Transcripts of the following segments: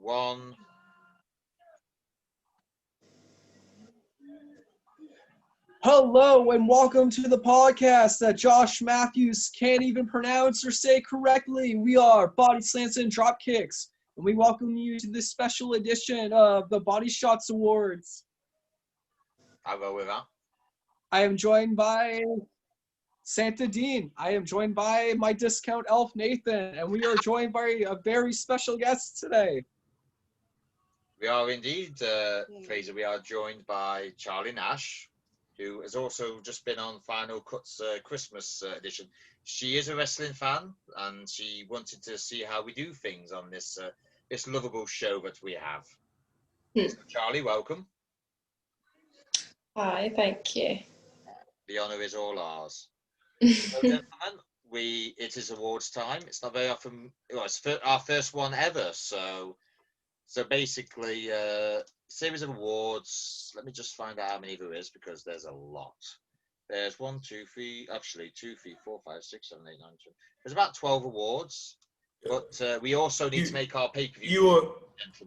one. Hello and welcome to the podcast that Josh Matthews can't even pronounce or say correctly. We are Bodyslams and Dropkicks, and we welcome you to this special edition of the Body Shots Awards. I'll go with that. I am joined by Santa Dean. I am joined by my discount elf Nathan, and we are joined by a very special guest today. We are indeed, Fraser. We are joined by Charlotte Nash, who has also just been on Final Cut's Christmas edition. She is a wrestling fan, and she wanted to see how we do things on this this lovable show that we have. So Charlie, welcome. Hi, thank you. The honour is all ours. So, gentlemen, it is awards time. It's not very often. Well, it's our first one ever. So basically, series of awards. Let me just find out how many there is because there's a lot. There's 1, 2, 3, actually 2, 3, 4, 5, 6, 7, 8, 9, 10. There's about 12 awards, but we also need to make our pay-per-view.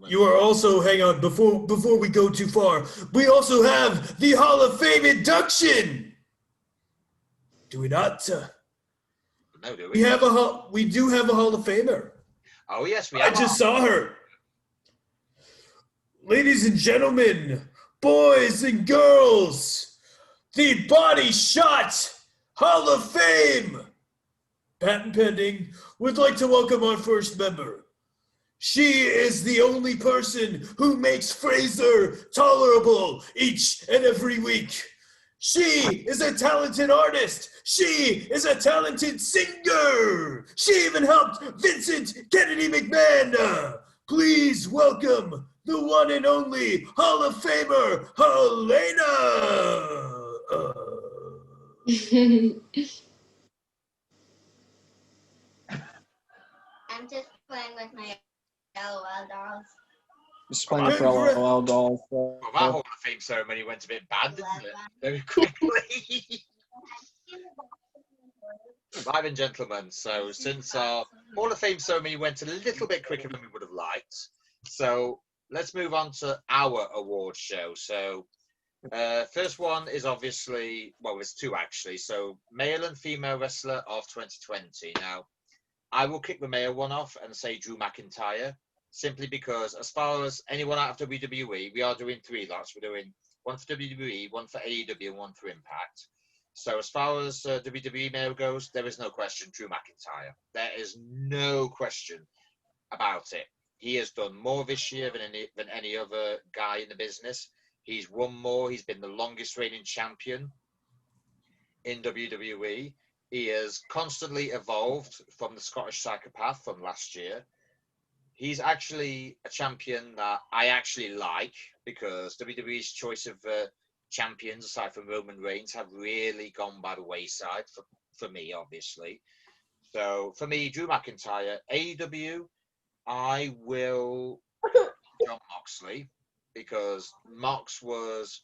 You are also, hang on, before we go too far, we also have the Hall of Fame induction. Do we not? No, do we? We do have a Hall of Famer. Oh yes, we I have. just saw her. Ladies and gentlemen, boys and girls, the Body Shot Hall of Fame. Patent pending, would like to welcome our first member. She is the only person who makes Fraser tolerable each and every week. She is a talented artist. She is a talented singer. She even helped Vincent Kennedy McMahon. Please welcome the one and only Hall of Famer, Helena. I'm just playing with my LOL dolls. Just playing for LOL dolls. Well, that Hall of Fame ceremony went a bit bad, didn't it? Very quickly. Right then, gentlemen. So since our Hall of Fame ceremony went a little bit quicker than we would have liked, so let's move on to our award show. So first one is obviously, well, there's two actually. So male and female wrestler of 2020. Now, I will kick the male one off and say Drew McIntyre, simply because as far as anyone out of WWE, we are doing three lots. We're doing one for WWE, one for AEW, and one for Impact. So as far as WWE male goes, there is no question Drew McIntyre. There is no question about it. He has done more this year than any other guy in the business. He's won more. He's been the longest reigning champion in WWE. He has constantly evolved from the Scottish Psychopath from last year. He's actually a champion that I actually like because WWE's choice of champions, aside from Roman Reigns, have really gone by the wayside for me, obviously. So for me, Drew McIntyre. AEW, I will John Moxley because Mox was,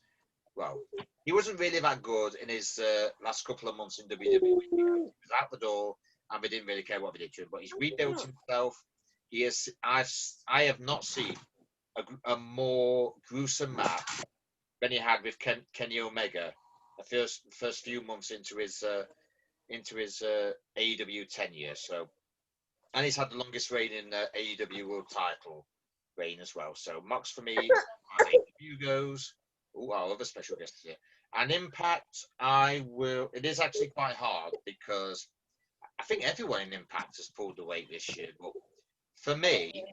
well, he wasn't really that good in his last couple of months in WWE. He was out the door and they didn't really care what they did to him, but he's rebuilt himself. He is. I have not seen a more gruesome match than he had with Kenny Omega the first few months into his AEW tenure. So, and he's had the longest reign in AEW World Title reign as well. So Mox for me, as AEW goes. Oh, our other special guest here. And Impact, it is actually quite hard because I think everyone in Impact has pulled the weight this year. But for me,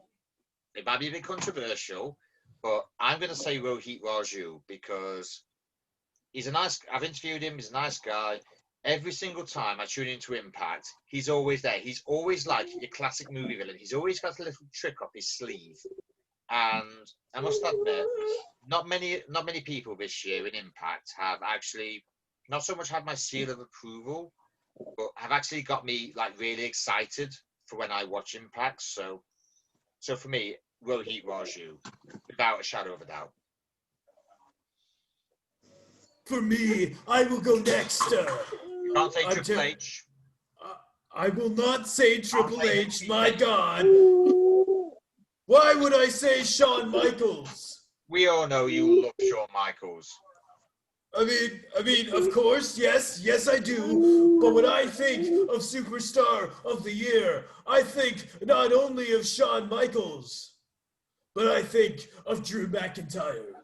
it might be a bit controversial, but I'm going to say Rohit Raju because he's a nice. I've interviewed him. He's a nice guy. Every single time I tune into Impact, he's always there. He's always like your classic movie villain. He's always got a little trick up his sleeve. And I must admit, not many people this year in Impact have actually not so much had my seal of approval, but have actually got me like really excited for when I watch Impact. So for me, Rohit Raju, without a shadow of a doubt. For me, I will go next. You can't say Triple H. I will not say Triple H, my God. Why would I say Shawn Michaels? We all know you love Shawn Michaels. I mean, of course, yes, I do. But when I think of Superstar of the Year, I think not only of Shawn Michaels, but I think of Drew McIntyre.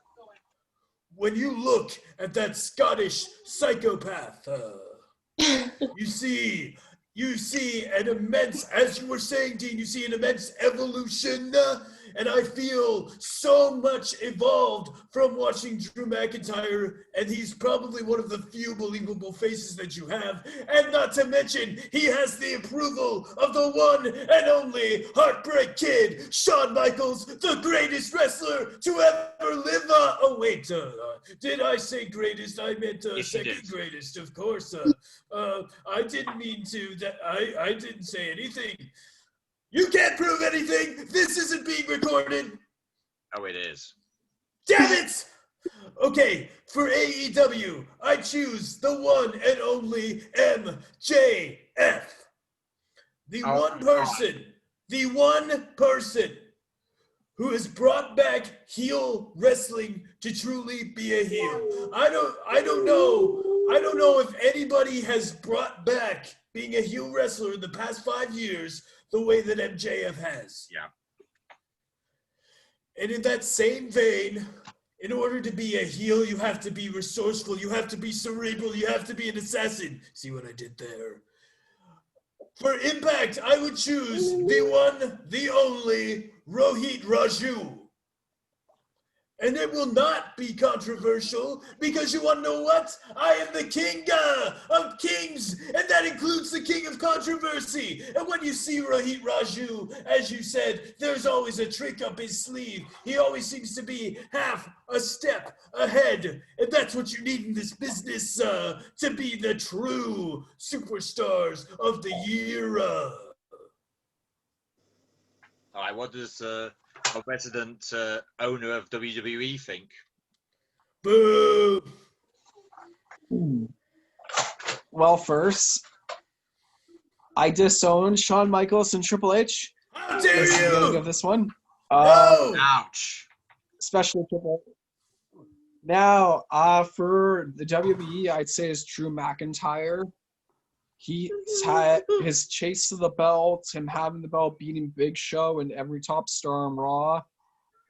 When you look at that Scottish psychopath, you see an immense, as you were saying, Dean, you see an immense evolution, and I feel so much evolved from watching Drew McIntyre, and he's probably one of the few believable faces that you have, and not to mention, he has the approval of the one and only Heartbreak Kid, Shawn Michaels, the greatest wrestler to ever live. Oh wait, did I say greatest? I meant Yes, you second did. greatest, of course. I didn't mean to. I didn't say anything. You can't prove anything. This isn't being recorded. Oh, it is. Damn it! Okay, for AEW, I choose the one and only MJF. The Oh, one person who has brought back heel wrestling to truly be a heel. I don't know if anybody has brought back being a heel wrestler in the past 5 years the way that MJF has. Yeah. And in that same vein, in order to be a heel, you have to be resourceful, you have to be cerebral, you have to be an assassin. See what I did there? For Impact, I would choose the one, the only, Rohit Raju. And it will not be controversial because you want to know what? I am the king of kings, and that includes the king of controversy. And when you see Rohit Raju, as you said, there's always a trick up his sleeve. He always seems to be half a step ahead. And that's what you need in this business to be the true superstars of the year. All right, what does a resident owner of WWE think? Boo! Well, first, I disown Shawn Michaels and Triple H. How dare This is the beginning you! of this one. No! Ouch. Especially Triple H. Now, for the WWE, I'd say is Drew McIntyre. He's had his chase to the belt, him having the belt, beating Big Show and every top star on Raw.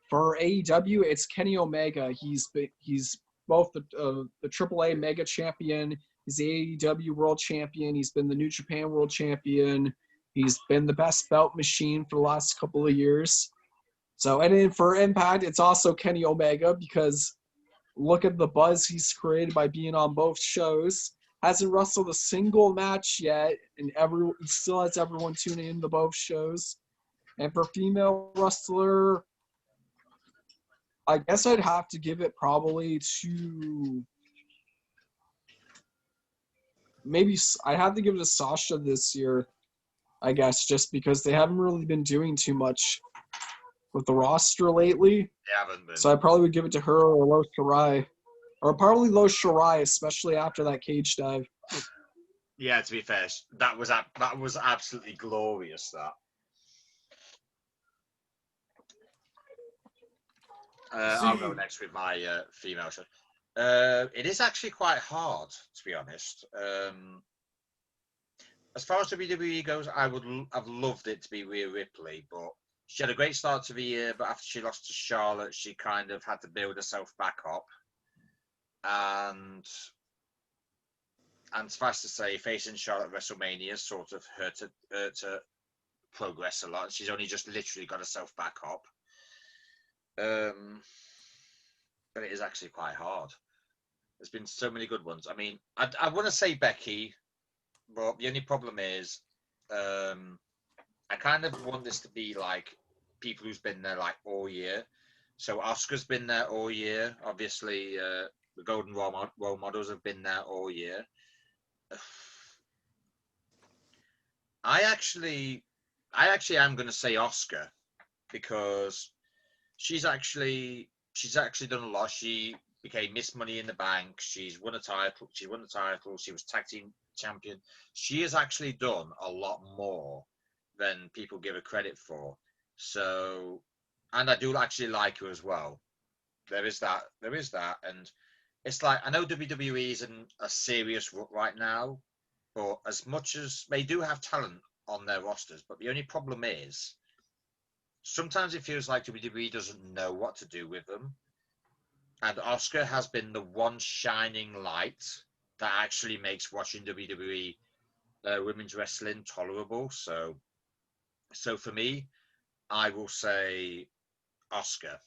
For AEW, it's Kenny Omega. He's both the AAA Mega Champion. He's the AEW World Champion. He's been the New Japan World Champion. He's been the best belt machine for the last couple of years. So, and then for Impact, it's also Kenny Omega because look at the buzz he's created by being on both shows. Hasn't wrestled a single match yet, and still has everyone tuning in to both shows. And for female wrestler, I guess I'd have to give it probably to I'd have to give it to Sasha this year, I guess, just because they haven't really been doing too much with the roster lately. They haven't been. So I probably would give it to her or Lo Shirai. Or probably Lo Shirai, especially after that cage dive. Yeah, to be fair, that was absolutely glorious. That. I'll go next with my female show. It is actually quite hard, to be honest. As far as WWE goes, I've loved it to be Rhea Ripley, but she had a great start to the year. But after she lost to Charlotte, she kind of had to build herself back up. And suffice to say, facing Charlotte at WrestleMania sort of hurt her progress a lot. She's only just literally got herself back up. But it is actually quite hard. There's been so many good ones. I mean, I want to say Becky, but the only problem is I kind of want this to be like people who's been there like all year. So Asuka's been there all year. Obviously, the Golden Role Models have been there all year. I actually am going to say Asuka because she's actually done a lot. She became Miss Money in the Bank. She's won a title. She won the title. She was tag team champion. She has actually done a lot more than people give her credit for. So and I do actually like her as well. There is that, and it's like I know WWE is in a serious rut right now, but as much as they do have talent on their rosters, but the only problem is sometimes it feels like WWE doesn't know what to do with them. And Asuka has been the one shining light that actually makes watching WWE women's wrestling tolerable. So for me, I will say Asuka.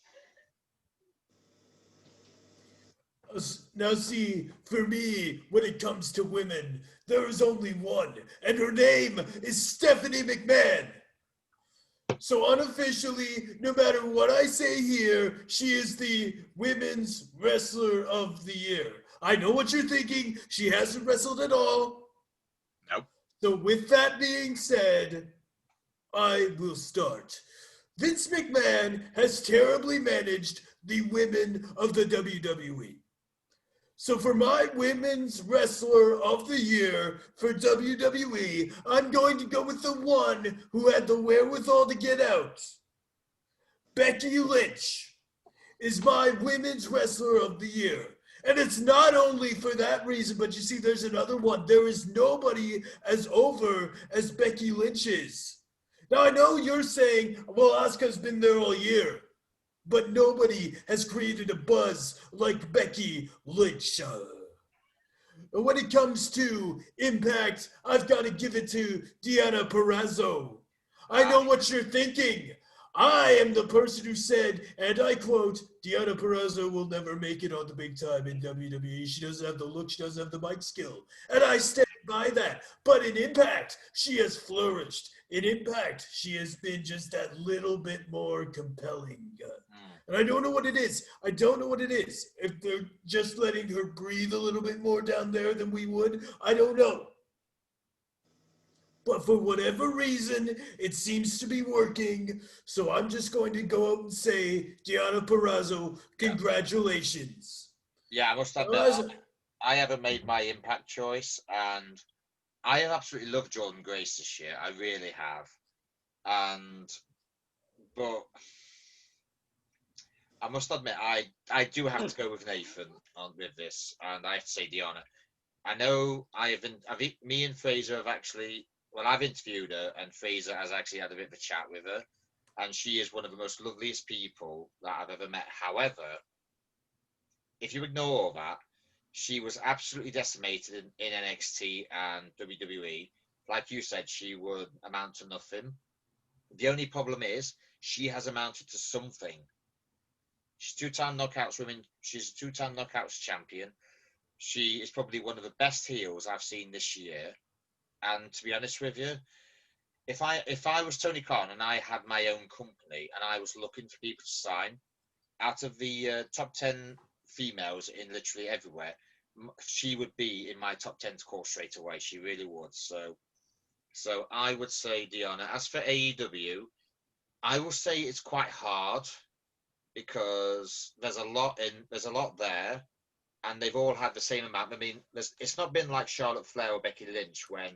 Now, see, for me, when it comes to women, there is only one, and her name is Stephanie McMahon. So unofficially, no matter what I say here, she is the Women's Wrestler of the Year. I know what you're thinking. She hasn't wrestled at all. Nope. So with that being said, I will start. Vince McMahon has terribly managed the women of the WWE. So for my Women's Wrestler of the Year for WWE, I'm going to go with the one who had the wherewithal to get out. Becky Lynch is my Women's Wrestler of the Year. And it's not only for that reason, but you see, there's another one. There is nobody as over as Becky Lynch is. Now, I know you're saying, well, Asuka's been there all year. But nobody has created a buzz like Becky Lynch. When it comes to Impact, I've got to give it to Deonna Purrazzo. I know what you're thinking. I am the person who said, and I quote, Deonna Purrazzo will never make it on the big time in WWE. She doesn't have the look, she doesn't have the mic skill. And I stand by that. But in Impact, she has flourished. In Impact, she has been just that little bit more compelling. And I don't know what it is. I don't know what it is. If they're just letting her breathe a little bit more down there than we would, I don't know. But for whatever reason, it seems to be working. So I'm just going to go out and say, Deonna Purrazzo, congratulations. Yeah, I must admit, I haven't made my Impact choice, and I have absolutely loved Jordan Grace this year. I really have. But I must admit, I do have to go with Nathan with this, and I have to say Deonna. I know me and Fraser have actually, well, I've interviewed her, and Fraser has actually had a bit of a chat with her, and she is one of the most loveliest people that I've ever met. However, if you ignore all that, she was absolutely decimated in NXT and WWE. Like you said, she would amount to nothing. The only problem is she has amounted to something. She's two-time knockouts women. She's a two-time knockouts champion. She is probably one of the best heels I've seen this year. And to be honest with you, if I was Tony Khan and I had my own company and I was looking for people to sign, out of the top 10 females in literally everywhere, she would be in my top 10 to call straight away. She really would. So I would say Deonna. As for AEW, I will say it's quite hard because there's a lot there, and they've all had the same amount. I mean, it's not been like Charlotte Flair or Becky Lynch when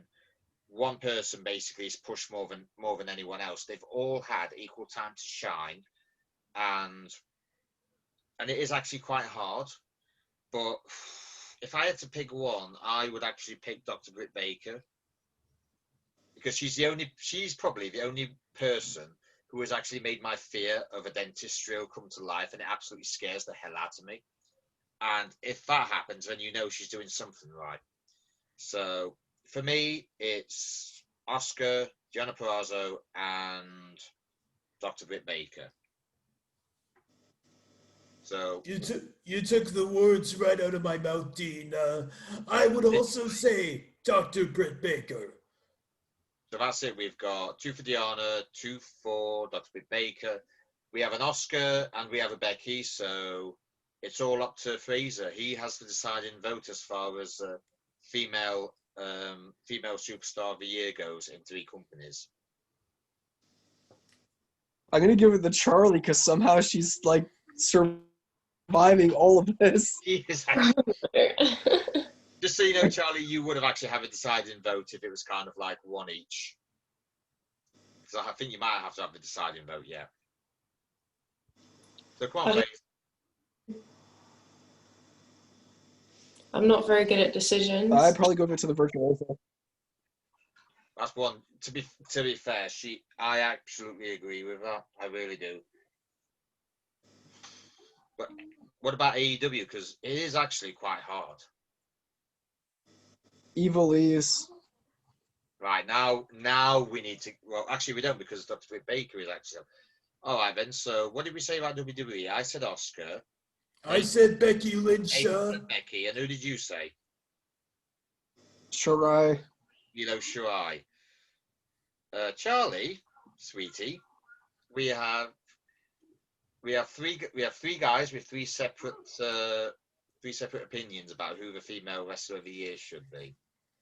one person basically is pushed more than anyone else. They've all had equal time to shine, and it is actually quite hard. But if I had to pick one, I would actually pick Dr. Britt Baker, because she's probably the only person who has actually made my fear of a dentist drill come to life, and it absolutely scares the hell out of me. And if that happens, then you know she's doing something right. So for me, it's Asuka, Deonna Purrazzo, and Dr. Britt Baker. So you took the words right out of my mouth, Dean. I would also say Dr. Britt Baker. So that's it. We've got 2 for Deonna, 2 for Dr. Britt Baker. We have an Asuka and we have a Becky. So it's all up to Fraser. He has the deciding vote as far as female superstar of the year goes in 3 companies. I'm going to give it to Charlie because somehow she's like surviving all of this. Just so you know, Charlie, you would have actually had a deciding vote if it was kind of like one each. So I think you might have to have the deciding vote, yeah. So come on, Faith. I'm not very good at decisions. I'd probably go to the virtuoso. That's one. To be fair, I absolutely agree with that. I really do. But what about AEW? Because it is actually quite hard. Evilise. Right now we need to. Well, actually, we don't because Dr. Baker is actually. All right, then. So, what did we say about WWE? I said Oscar. I said Becky Lynch. Nathan said Becky, and who did you say? Shirai. Shirai. Charlie, sweetie, we have three guys with three separate opinions about who the female wrestler of the year should be.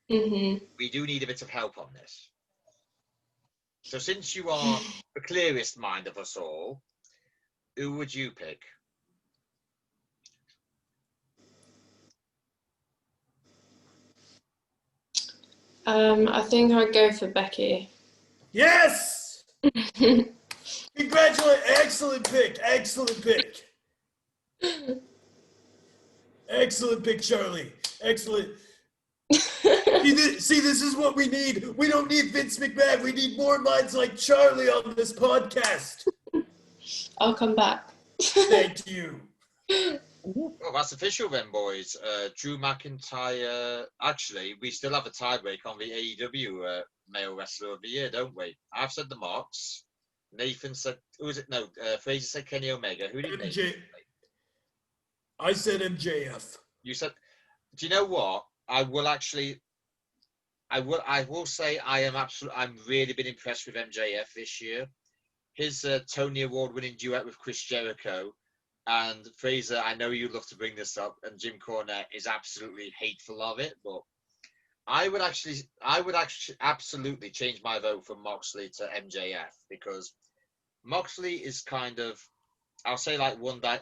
Mm-hmm. We do need a bit of help on this. So since you are the clearest mind of us all, who would you pick? I think I'd go for Becky. Yes! Congratulations! Excellent pick. Excellent pick. Excellent pick, Charlie. Excellent. See, this is what we need. We don't need Vince McMahon. We need more minds like Charlie on this podcast. I'll come back. Thank you. Well, that's official then, boys. Drew McIntyre. Actually, we still have a tiebreak on the AEW male wrestler of the year, don't we? I've said the Mox. Nathan said, who was it? No, Fraser said Kenny Omega. Who did Nathan say? I said MJF. You said, do you know what? I will say I'm really been impressed with MJF this year. His Tony Award winning duet with Chris Jericho and Fraser, I know you'd love to bring this up, and Jim Cornette is absolutely hateful of it, but I would actually absolutely change my vote from Moxley to MJF because Moxley is kind of, I'll say like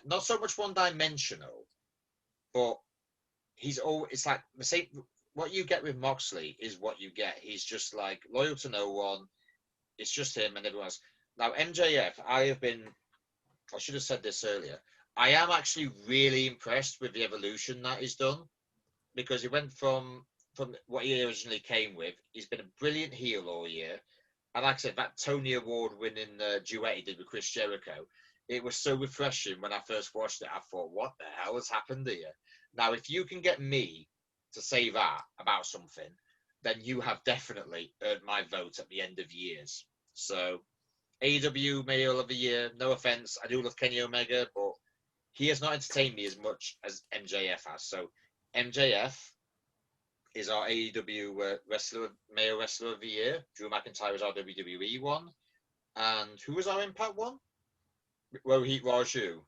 not so much one dimensional, but it's like the same. What you get with Moxley is what you get. He's just like loyal to no one. It's just him and everyone else. Now MJF, I should have said this earlier. I am actually really impressed with the evolution that he's done because he went from what he originally came with. He's been a brilliant heel all year. And like I said, that Tony Award winning duet he did with Chris Jericho, it was so refreshing when I first watched it. I thought, what the hell has happened here? Now, if you can get me to say that about something, then you have definitely earned my vote at the end of years. So AEW Male of the Year, no offense, I do love Kenny Omega, but he has not entertained me as much as MJF has. So MJF is our AEW Male Wrestler of the Year. Drew McIntyre is our WWE one. And who was our Impact one? Rohit Raju.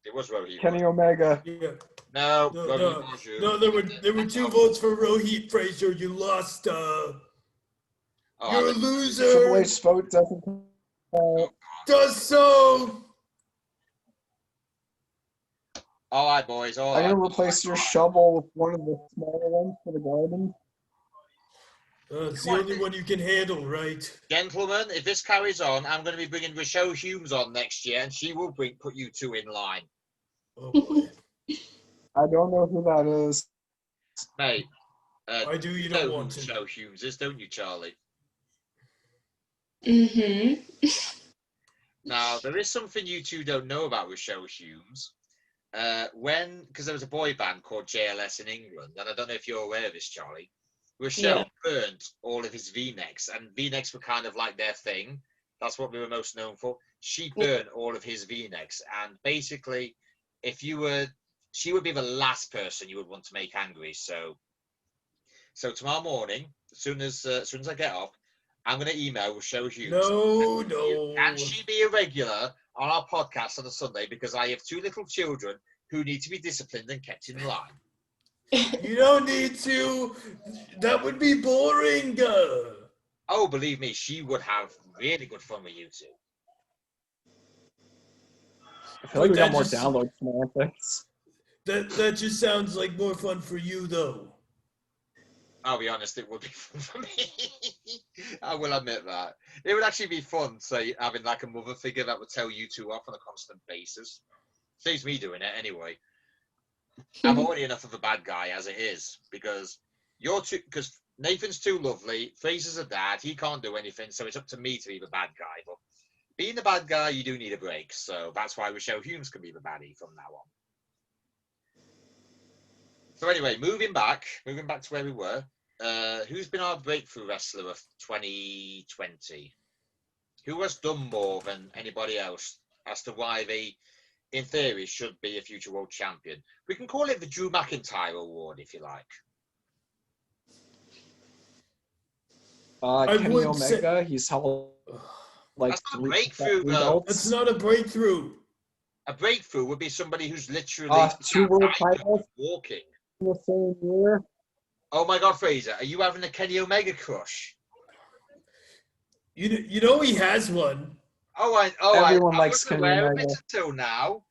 It was Rohit. Kenny Omega. Yeah. No, No, Raju. no, there were two votes for Rohit Fraser. You lost. You're a loser. Triple H's vote doesn't count. Does so. All right, boys. All I'm right. going to replace your shovel with one of the smaller ones for the garden. It's the only one you can handle, right? Gentlemen, if this carries on, I'm going to be bringing Rochelle Humes on next year, and she will put you two in line. Oh, boy. I don't know who that is. Mate. I do, you know don't who want to. Rochelle Humes is, don't you, Charlie? Mm-hmm. Now, there is something you two don't know about Rochelle Humes. Because there was a boy band called JLS in England, and I don't know if you're aware of this, Charlie. Rochelle burned all of his V-necks, and V-necks were kind of like their thing. That's what we were most known for. She burned all of his V-necks, and basically, she would be the last person you would want to make angry. So tomorrow morning, as soon as I get up, I'm going to email Rochelle Hughes. No. Can she be a regular on our podcast on a Sunday? Because I have two little children who need to be disciplined and kept in line. You don't need to. That would be boring. Oh, believe me, she would have really good fun with you two. I feel like we got more downloads semantics. That just sounds like more fun for you, though. I'll be honest, it would be fun for me. I will admit that. It would actually be fun, say, having like a mother figure that would tell you two off on a constant basis. Saves me doing it anyway. I'm already enough of a bad guy as it is, because Nathan's too lovely, Fraser's a dad, he can't do anything, so it's up to me to be the bad guy. But being the bad guy, you do need a break, so that's why Rochelle Humes can be the baddie from now on. So anyway, moving back to where we were. Who's been our breakthrough wrestler of 2020? Who has done more than anybody else as to why they, in theory, should be a future world champion? We can call it the Drew McIntyre Award, if you like. Kenny Omega, he's held like That's not a breakthrough, though. belts. That's not a breakthrough. A breakthrough would be somebody who's literally 2 world titles walking. in the same year. Oh my God, Fraser, are you having a Kenny Omega crush? You know he has one. Everyone I likes wasn't Kenny aware of Omega. it until now.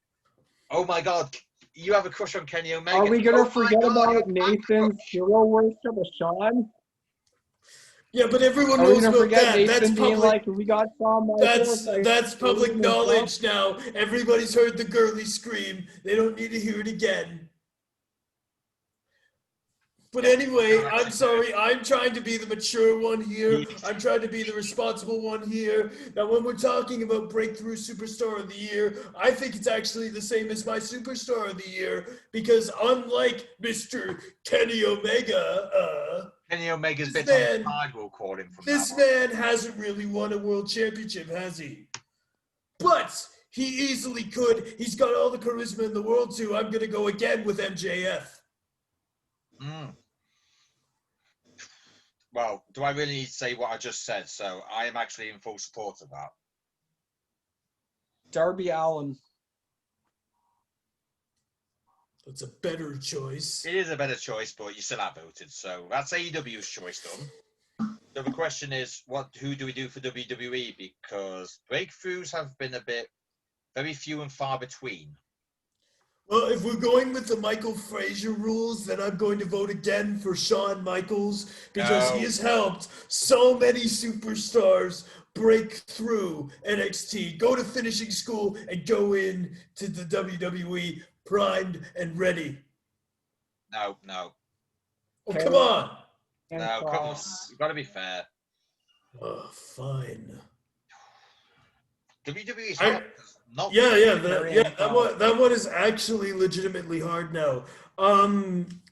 Oh my God, you have a crush on Kenny Omega. Are we gonna Oh my forget God, about you have a Nathan's crush. hero worship of Sean? Yeah, but everyone Are we knows gonna about forget that. Nathan That's being public. like, we got Shawn Michaels? That's public and knowledge now. Everybody's heard the girly scream. They don't need to hear it again. But anyway, I'm sorry. I'm trying to be the mature one here. I'm trying to be the responsible one here. Now, when we're talking about Breakthrough Superstar of the Year, I think it's actually the same as my Superstar of the Year, because unlike Mr. Kenny Omega, Kenny Omega's This bit on man- the side, we'll call him from this now on. man hasn't really won a world championship, has he? But he easily could. He's got all the charisma in the world, too. I'm going to go again with MJF. Well, do I really need to say what I just said? So I am actually in full support of that. Darby Allin. That's a better choice. It is a better choice, but you still outvoted. So that's AEW's choice done. So the question is, who do we do for WWE? Because breakthroughs have been very few and far between. Well, if we're going with the Michael Frazier rules, then I'm going to vote again for Shawn Michaels, because he has helped so many superstars break through NXT, go to finishing school, and go in to the WWE primed and ready. No. Oh, come on. No, come on. You've got to be fair. Oh, fine. WWE's I- hard. Not That one is actually legitimately hard now.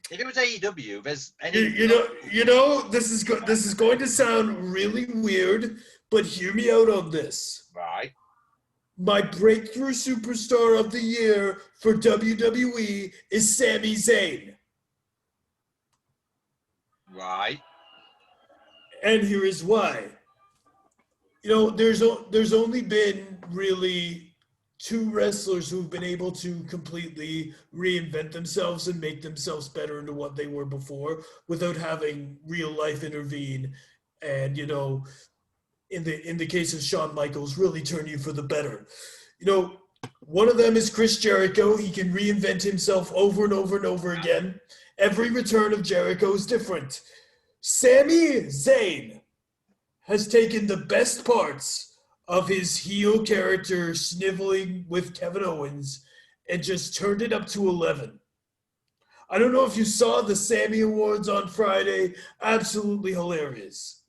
If it was AEW, there's any. You know, this is going to sound really weird, but hear me out on this. Right. My breakthrough superstar of the year for WWE is Sami Zayn. Right. And here is why. You know, there's only been really 2 wrestlers who've been able to completely reinvent themselves and make themselves better into what they were before without having real life intervene. And, you know, in the case of Shawn Michaels, really turn you for the better. You know, one of them is Chris Jericho. He can reinvent himself over and over and over again. Every return of Jericho is different. Sami Zayn has taken the best parts of his heel character sniveling with Kevin Owens and just turned it up to 11. I don't know if you saw the Sammy Awards on Friday. Absolutely hilarious.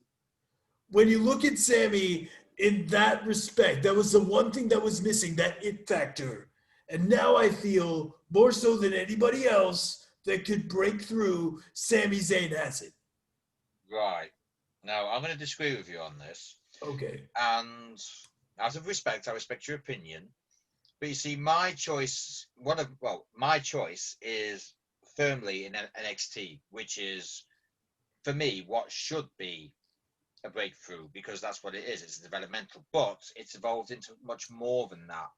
When you look at Sammy in that respect, that was the one thing that was missing, that it factor. And now I feel more so than anybody else that could break through, Sami Zayn has it. Right. Now, I'm going to disagree with you on this. Okay. And out of respect, I respect your opinion. But you see, my choice is firmly in NXT, which is, for me, what should be a breakthrough, because that's what it is. It's developmental, but it's evolved into much more than that.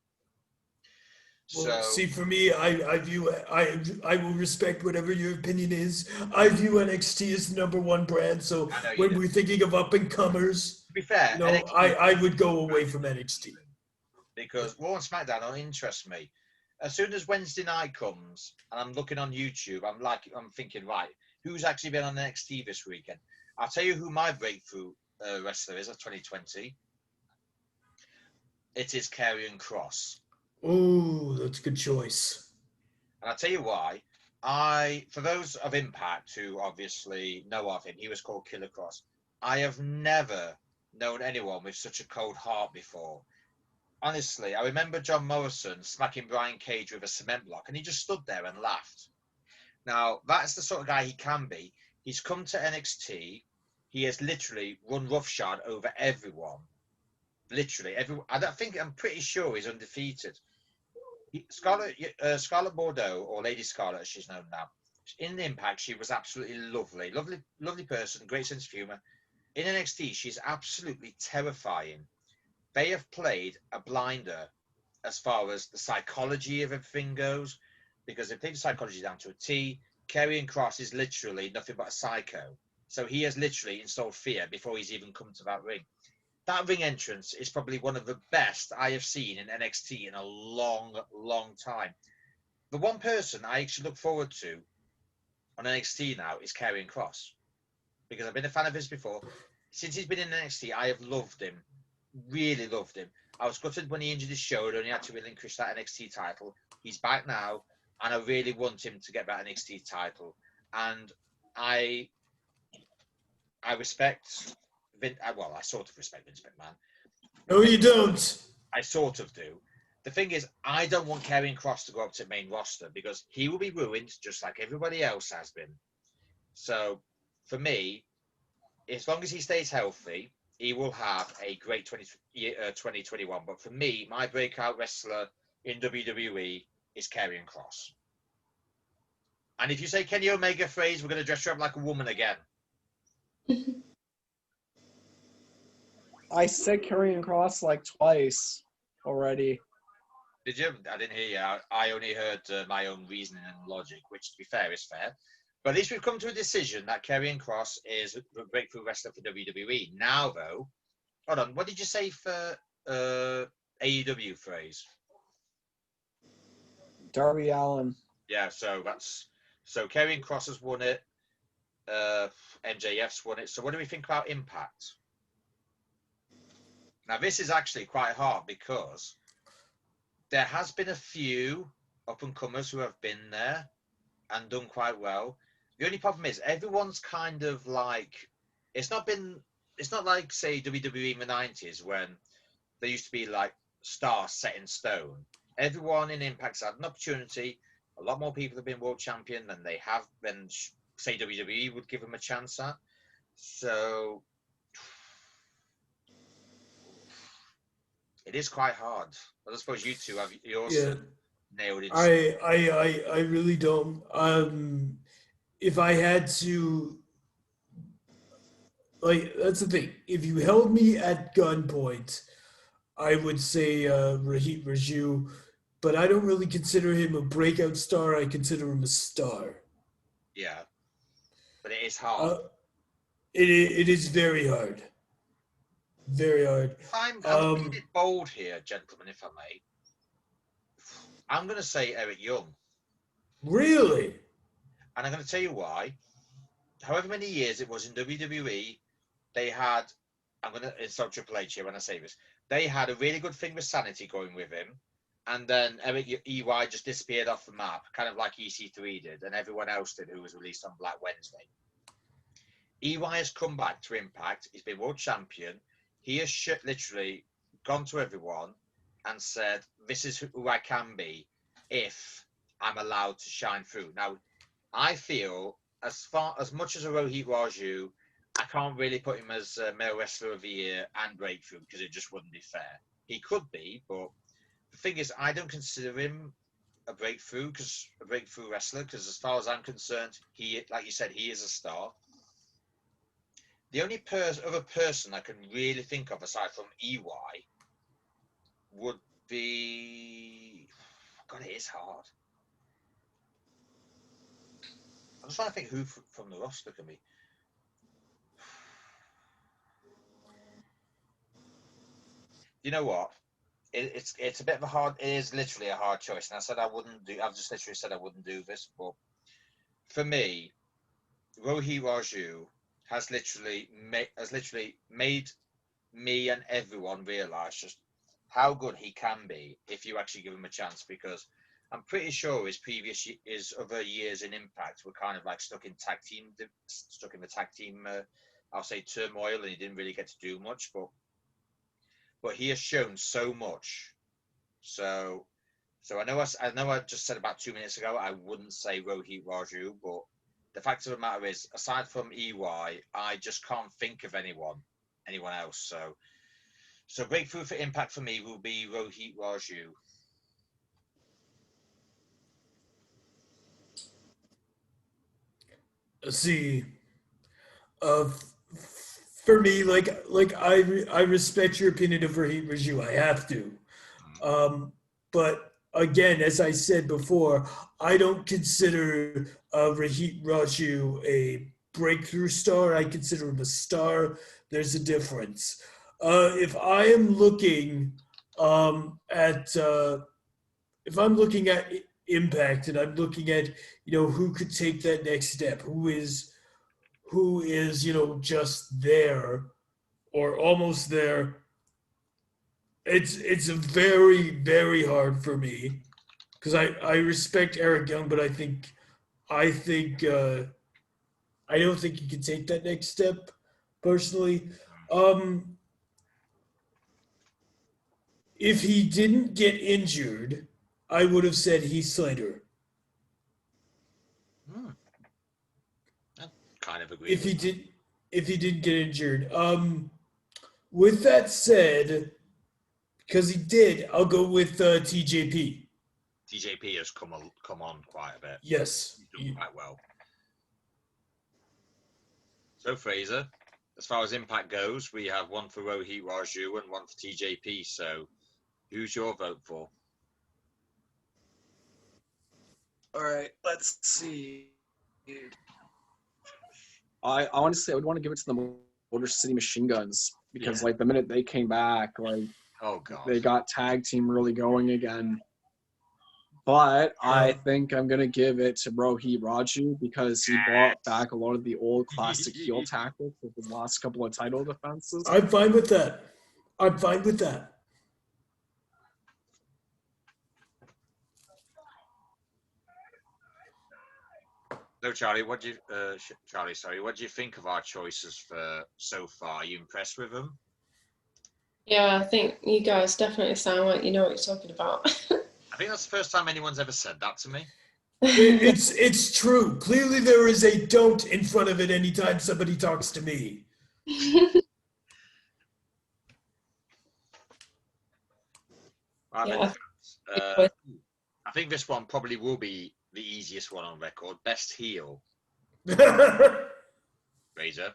Well, So, see, for me, I will respect whatever your opinion is. I view NXT as the #1 brand. So I know you when do. we're thinking of up and comers, to be fair, you know, NXT, I would go away from NXT. because Raw and SmackDown don't interest me. As soon as Wednesday night comes and I'm looking on YouTube, I'm thinking, right, who's actually been on NXT this weekend. I'll tell you who my breakthrough wrestler is of 2020. It is Karrion Kross. Oh, that's a good choice. And I'll tell you why. For those of Impact who obviously know of him, he was called Killer Kross. I have never known anyone with such a cold heart before. Honestly, I remember John Morrison smacking Brian Cage with a cement block, and he just stood there and laughed. Now, that's the sort of guy he can be. He's come to NXT. He has literally run roughshod over everyone. Literally, everyone. I'm pretty sure he's undefeated. Scarlett Bordeaux, or Lady Scarlett as she's known now, in the Impact, she was absolutely lovely person, great sense of humour. In NXT, she's absolutely terrifying. They have played a blinder as far as the psychology of everything goes, because they played the psychology down to a T. Karrion Kross is literally nothing but a psycho. So he has literally installed fear before he's even come to that ring. That ring entrance is probably one of the best I have seen in NXT in a long, long time. The one person I actually look forward to on NXT now is Karrion Kross, because I've been a fan of his before. Since he's been in NXT, I have loved him, really loved him. I was gutted when he injured his shoulder and he had to relinquish that NXT title. He's back now, and I really want him to get that NXT title. And I respect I sort of respect Vince McMahon. No, you don't. I sort of do. The thing is, I don't want Karrion Kross to go up to the main roster because he will be ruined just like everybody else has been. So, for me, as long as he stays healthy, he will have a great 2021. But for me, my breakout wrestler in WWE is Karrion Kross. And if you say Kenny Omega phrase, we're going to dress you up like a woman again. I said Karrion Kross like twice already. Did you? I didn't hear you. I only heard my own reasoning and logic, which, to be fair, is fair. But at least we've come to a decision that Karrion Kross is a breakthrough wrestler for WWE. Now, though, hold on. What did you say for AEW phrase? Darby Allin. Yeah, so Karrion Kross has won it. MJF's won it. So what do we think about Impact? Now, this is actually quite hard because there has been a few up-and-comers who have been there and done quite well. The only problem is everyone's kind of like, it's not like, say, WWE in the 90s when there used to be like stars set in stone. Everyone in Impact's had an opportunity. A lot more people have been world champion than they have been, say, WWE would give them a chance at. So it is quite hard. But I suppose you two have yours nailed in. I really don't. If I had to, like, that's the thing. If you held me at gunpoint, I would say Rohit Raju, but I don't really consider him a breakout star. I consider him a star. Yeah, but it is hard. It is very hard. Very hard. I'm a bit bold here, gentlemen, if I may. I'm going to say Eric Young. Really? And I'm going to tell you why. However many years it was in WWE, they had, I'm going to insult Triple H here when I say this, they had a really good thing with Sanity going with him. And then Eric EY just disappeared off the map, kind of like EC3 did, and everyone else did who was released on Black Wednesday. EY has come back to Impact. He's been world champion. He has literally gone to everyone and said, this is who I can be if I'm allowed to shine through. Now, I feel as much as a Rohit Raju, I can't really put him as Male Wrestler of the Year and Breakthrough because it just wouldn't be fair. He could be, but the thing is, I don't consider him a breakthrough wrestler because as far as I'm concerned, he, like you said, he is a star. The only other person I can really think of aside from EY would be... God, it is hard. I'm just trying to think who from the roster can be. You know what? It's a bit of a hard... It is literally a hard choice. And I said I wouldn't do... I've just literally said I wouldn't do this. But for me, Rohit Raju has literally made me and everyone realise just how good he can be if you actually give him a chance. Because I'm pretty sure his other years in Impact were kind of like stuck in the tag team. I'll say turmoil, and he didn't really get to do much. But he has shown so much. So I know I just said about 2 minutes ago I wouldn't say Rohit Raju, but the fact of the matter is, aside from EY, I just can't think of anyone else. So breakthrough for Impact for me will be Rohit Raju. See, uh, for me, I respect your opinion of Raheem Raju. I have to. But again, as I said before, I don't consider Raheem Raju a breakthrough star. I consider him a star. There's a difference. If I am looking if I'm looking at Impact, and I'm looking at who could take that next step, who is just there or almost there, it's a very, very hard for me, because I respect Eric Young, but I don't think he can take that next step personally. If he didn't get injured, I would have said Heath Slater. I kind of agree. If he didn't get injured. With that said, because he did, I'll go with TJP. TJP has come on quite a bit. Yes. He's done quite well. So Fraser, as far as Impact goes, we have one for Rohit Raju and one for TJP. So who's your vote for? All right, let's see. I honestly, I would want to give it to the Motor City Machine Guns, because like the minute they came back, like they got tag team really going again. But I think I'm gonna give it to Rohit Raju, because he brought back a lot of the old classic heel tactics with his last couple of title defenses. I'm fine with that. So Charlie, what do you think of our choices for so far? Are you impressed with them? Yeah, I think you guys definitely sound like you know what you're talking about. I think that's the first time anyone's ever said that to me. It's true. Clearly, there is a don't in front of it anytime somebody talks to me. Yeah. I think this one probably will be the easiest one on record. Best heel. Razor.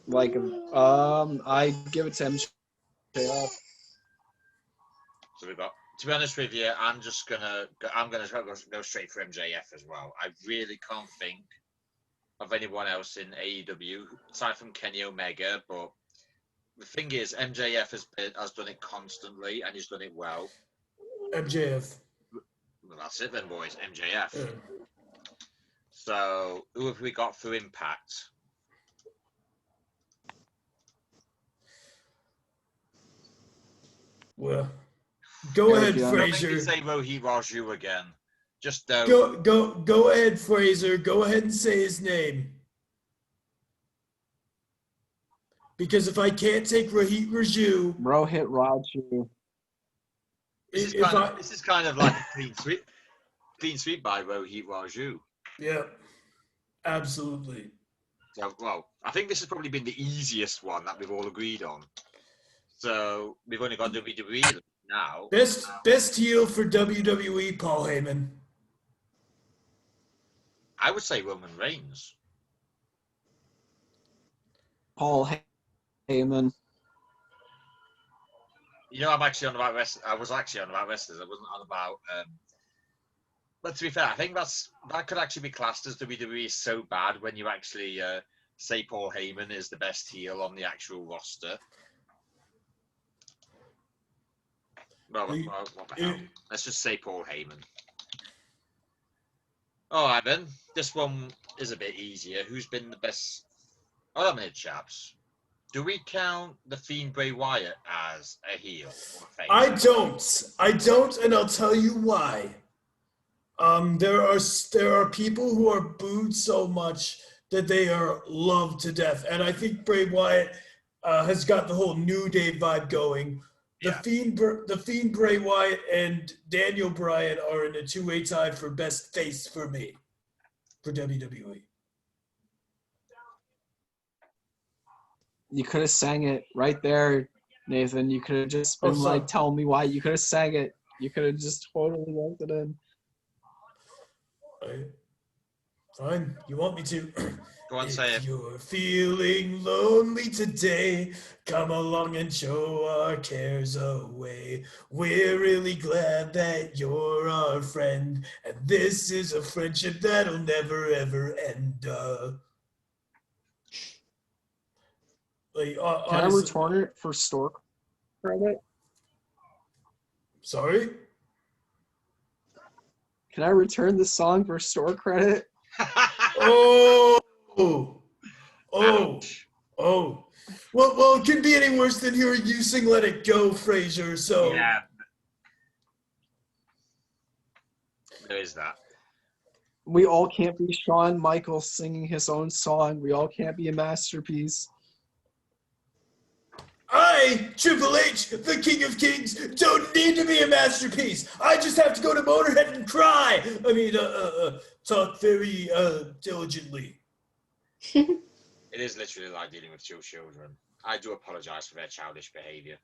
Like, I give it to MJF. So we've got. To be honest with you, I'm gonna go straight for MJF as well. I really can't think of anyone else in AEW aside from Kenny Omega. But the thing is, MJF has done it constantly, and he's done it well. MJF. Well, that's it then, boys. MJF. So who have we got for Impact? Well, go ahead, Fraser. You say Rohit Raju again. Just go ahead, Fraser. Go ahead and say his name. Because if I can't take Rohit Raju, this is kind of like a clean sweep by Rohit Raju. Yeah, absolutely. So, well, I think this has probably been the easiest one that we've all agreed on. So we've only got WWE now. Best heel for WWE, Paul Heyman. I would say Roman Reigns. Paul Heyman. You know, I'm actually on about wrestlers. I was actually on about wrestlers. I wasn't on about. But to be fair, I think that could actually be classed as WWE is so bad when you actually say Paul Heyman is the best heel on the actual roster. Well, what the hell? Let's just say Paul Heyman. All right, then. This one is a bit easier. Who's been the best? Hold on a minute, chaps. Do we count the Fiend Bray Wyatt as a heel or a face? I don't, and I'll tell you why. There are people who are booed so much that they are loved to death, and I think Bray Wyatt has got the whole New Day vibe going. The Fiend Bray Wyatt and Daniel Bryan are in a two-way tie for best face for me for WWE. You could have sang it right there, Nathan. You could have just been like, tell me why. You could have sang it. You could have just totally worked it in. Fine, you want me to? Go on, say it. If you're feeling lonely today, come along and show our cares away. We're really glad that you're our friend, and this is a friendship that'll never ever end. Can I return it for store credit? Sorry? Can I return the song for store credit? Oh! Well, it couldn't be any worse than hearing you sing Let It Go, Fraser, so... Yeah. There is that. We all can't be Shawn Michaels singing his own song. We all can't be a masterpiece. I, Triple H, the King of Kings, don't need to be a masterpiece. I just have to go to Motorhead and cry. I mean, talk very diligently. It is literally like dealing with two children. I do apologise for their childish behaviour.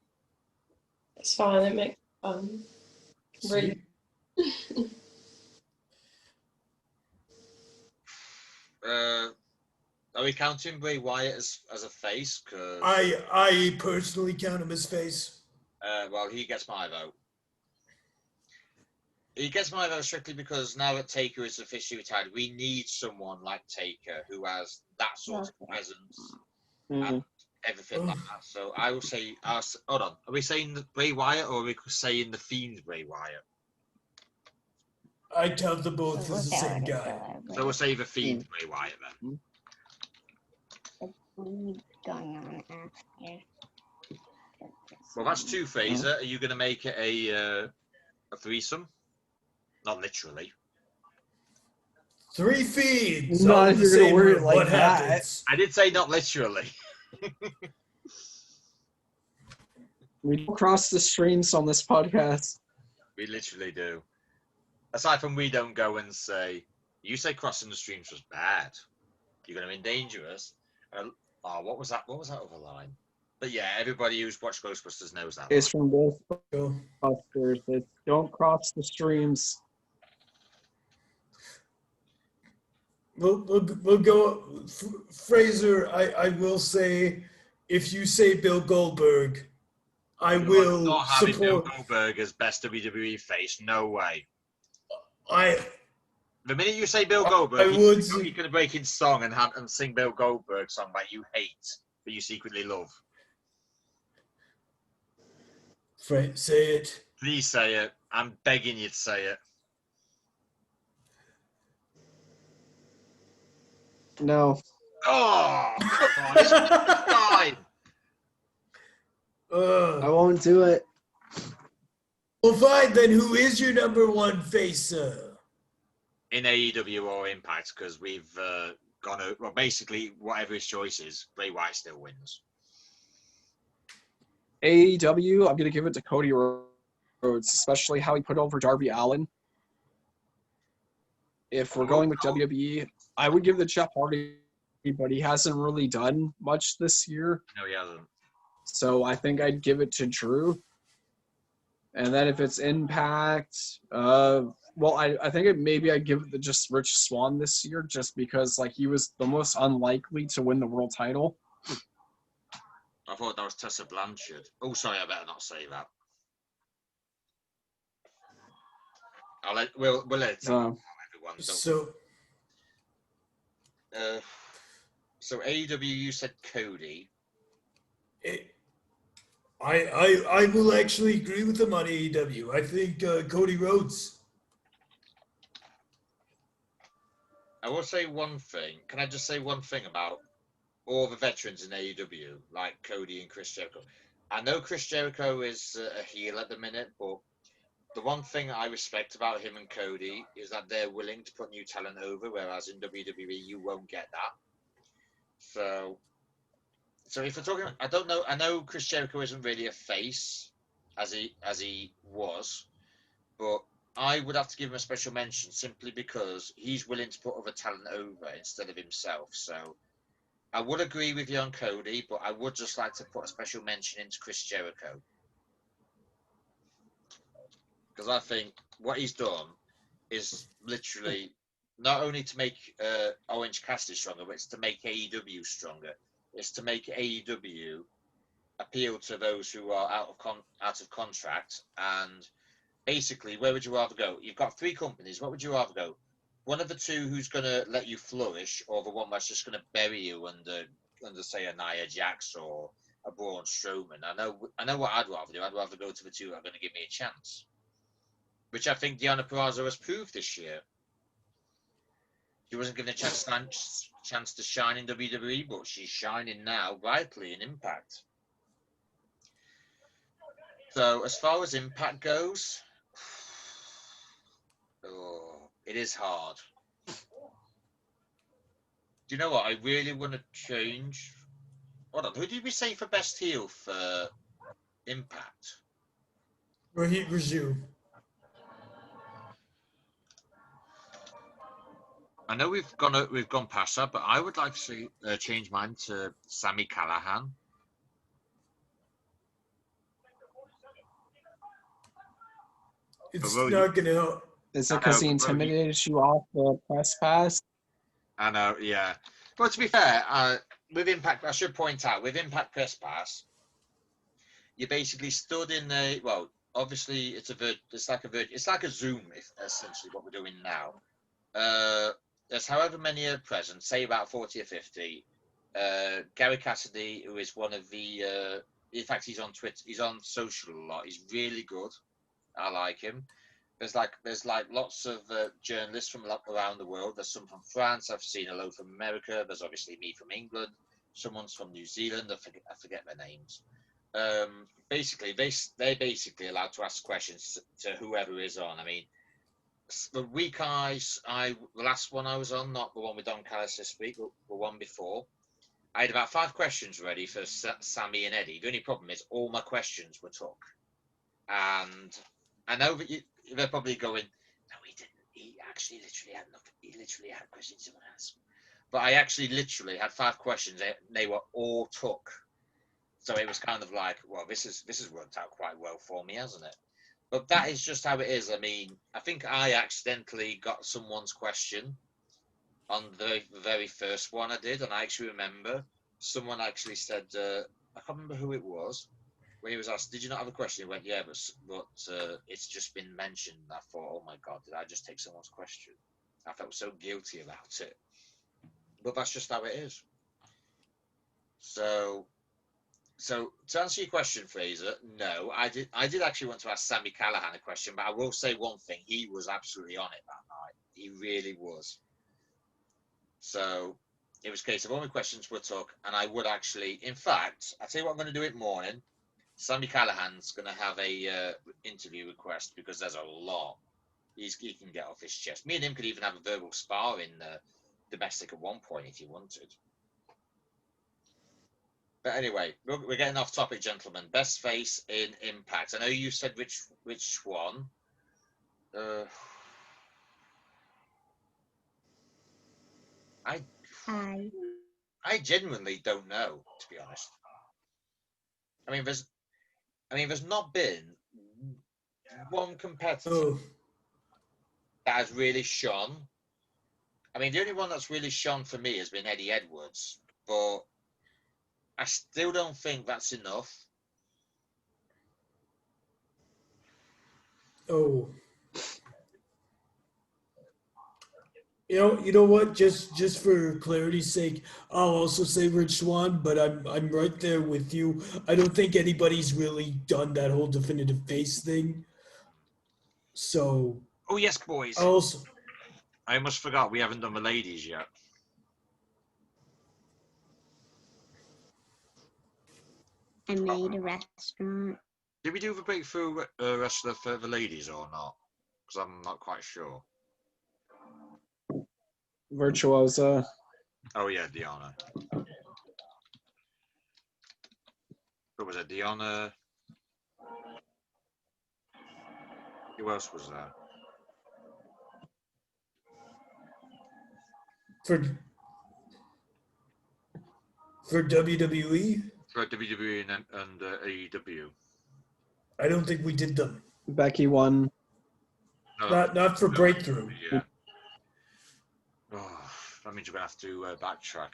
It's fine. It makes fun. Really. Are we counting Bray Wyatt as a face? Cause I personally count him as face. Well, he gets my vote. He gets my vote strictly because now that Taker is officially retired, we need someone like Taker who has that sort of presence and everything like that. So I will say, hold on, are we saying the Bray Wyatt or are we saying the Fiend Bray Wyatt? I count them both as the same guy. So we'll say the Fiend Bray Wyatt then. Going on after. Well, that's two, Fraser. Are you going to make it a threesome? Not literally. 3 feeds. Not if you're going to word it like that. Happens? I did say not literally. We don't cross the streams on this podcast. We literally do. Aside from we don't go and say, you say crossing the streams was bad. You're going to endanger us. What was that? What was that other line? But yeah, everybody who's watched Ghostbusters knows that. It's from Ghostbusters. It's don't cross the streams. We'll go. Fraser, I will say, if you say Bill Goldberg, I will not having Bill support. Goldberg as best WWE face. No way. The minute you say Bill Goldberg, you're going to break his song and sing Bill Goldberg's song that you hate, but you secretly love. Say it. Please say it. I'm begging you to say it. No. Oh, come on. It's fine. I won't do it. Well, fine then. Who is your number one face? In AEW or Impact, because we've gone out. Well, basically, whatever his choice is, Bray Wyatt still wins. AEW, I'm going to give it to Cody Rhodes, especially how he put over Darby Allin. If we're going with WWE, I would give it to Jeff Hardy, but he hasn't really done much this year. No, he hasn't. So I think I'd give it to Drew. And then if it's Impact, well, I think maybe I'd give it to just Rich Swann this year, just because like he was the most unlikely to win the world title. I thought that was Tessa Blanchard. Oh, sorry, I better not say that. We'll let it everyone. So AEW, you said Cody. I will actually agree with him on AEW. I think Cody Rhodes. I will say one thing. Can I just say one thing about all the veterans in AEW, like Cody and Chris Jericho? I know Chris Jericho is a heel at the minute, but the one thing I respect about him and Cody is that they're willing to put new talent over, whereas in WWE you won't get that. So if we're talking, I don't know. I know Chris Jericho isn't really a face as he was, but I would have to give him a special mention simply because he's willing to put other talent over instead of himself. So I would agree with you on Cody, but I would just like to put a special mention into Chris Jericho. Because I think what he's done is literally not only to make Orange Cassidy stronger, but it's to make AEW stronger. It's to make AEW appeal to those who are out of contract. And basically, where would you rather go? You've got three companies. What would you rather go? One of the two who's going to let you flourish, or the one that's just going to bury you under say, a Nia Jax or a Braun Strowman? I know what I'd rather do. I'd rather go to the two that are going to give me a chance, which I think Deonna Purrazzo has proved this year. She wasn't given a chance to shine in WWE, but she's shining now brightly in Impact. So as far as Impact goes, it is hard. Do you know what? I really want to change. Hold on, who did we say for best heel for Impact? Rohit Raju. I know we've gone past that, but I would like to see change mine to Sami Callihan. It's Although not going to help. Is it because he intimidated you off the press pass? I know, yeah. But to be fair, with Impact, I should point out, with Impact Press Pass, you basically stood in a, well, obviously it's like a Zoom, essentially what we're doing now. There's however many are present, say about 40 or 50. Gary Cassidy, who is one of the, in fact, he's on Twitter, he's on social a lot. He's really good. I like him. There's like lots of journalists from around the world. There's some from France. I've seen a load from America. There's obviously me from England. Someone's from New Zealand. I forget their names. Basically, they're basically allowed to ask questions to whoever is on. I mean, the week the last one I was on, not the one with Don Callis this week, but the one before, I had about 5 questions ready for Sammy and Eddie. The only problem is all my questions were took. And I know that they're probably going, no, he didn't. He actually literally had nothing. He literally had questions someone asked. But I actually literally had 5 questions. They were all took. So it was kind of like, well, this has worked out quite well for me, hasn't it? But that is just how it is. I mean, I think I accidentally got someone's question on the very first one I did, and I actually remember someone actually said, I can't remember who it was, when he was asked, did you not have a question? He went, yeah, but it's just been mentioned. I thought, oh my God, did I just take someone's question? I felt so guilty about it. But that's just how it is. So to answer your question, Fraser, no, I did actually want to ask Sami Callihan a question, but I will say one thing. He was absolutely on it that night. He really was. So it was a case of all my questions were took, and I would actually, in fact, I'll tell you what I'm going to do it morning. Sami Callihan's going to have a interview request because there's a lot he can get off his chest. Me and him could even have a verbal spar in domestic at one point if you wanted. But anyway, we're getting off topic, gentlemen. Best face in Impact. I know you said which one. I genuinely don't know, to be honest. I mean, there's not been one competitor that has really shone. I mean, the only one that's really shone for me has been Eddie Edwards, but I still don't think that's enough. Oh. You know what? Just for clarity's sake, I'll also say Rich Swann, but I'm right there with you. I don't think anybody's really done that whole definitive face thing. So. Oh yes, boys. I almost forgot we haven't done the ladies yet. I made a restaurant. Did we do the breakthrough wrestler for the ladies or not? Because I'm not quite sure. Virtuosa. Oh yeah, Deanna. What was it? Deanna. Who else was there? For WWE, For WWE and AEW. I don't think we did them. Becky won. No, Not for breakthrough. yeah. Oh, that means we're gonna have to backtrack.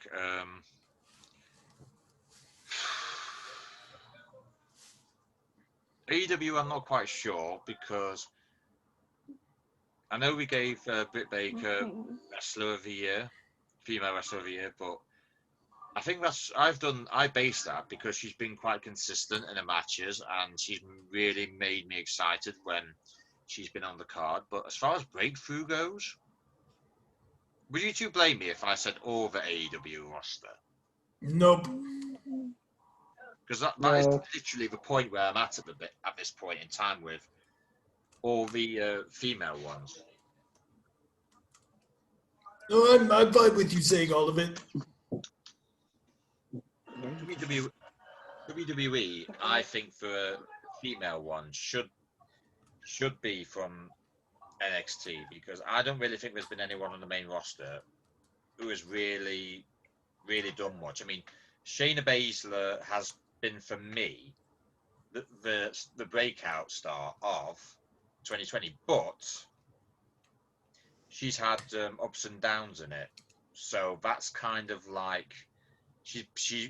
AEW, I'm not quite sure because I know we gave Britt Baker Wrestler of the Year, Female Wrestler of the Year, but I think I based that because she's been quite consistent in her matches and she's really made me excited when she's been on the card. But as far as breakthrough goes, would you two blame me if I said all the AEW roster? Nope. Because that is No. literally the point where I'm at this point in time with all the female ones. No, I'm fine with you saying all of it. WWE, I think for a female one should be from NXT because I don't really think there's been anyone on the main roster who has really done much. I mean, Shayna Baszler has been for me the breakout star of 2020, but she's had ups and downs in it. So that's kind of like she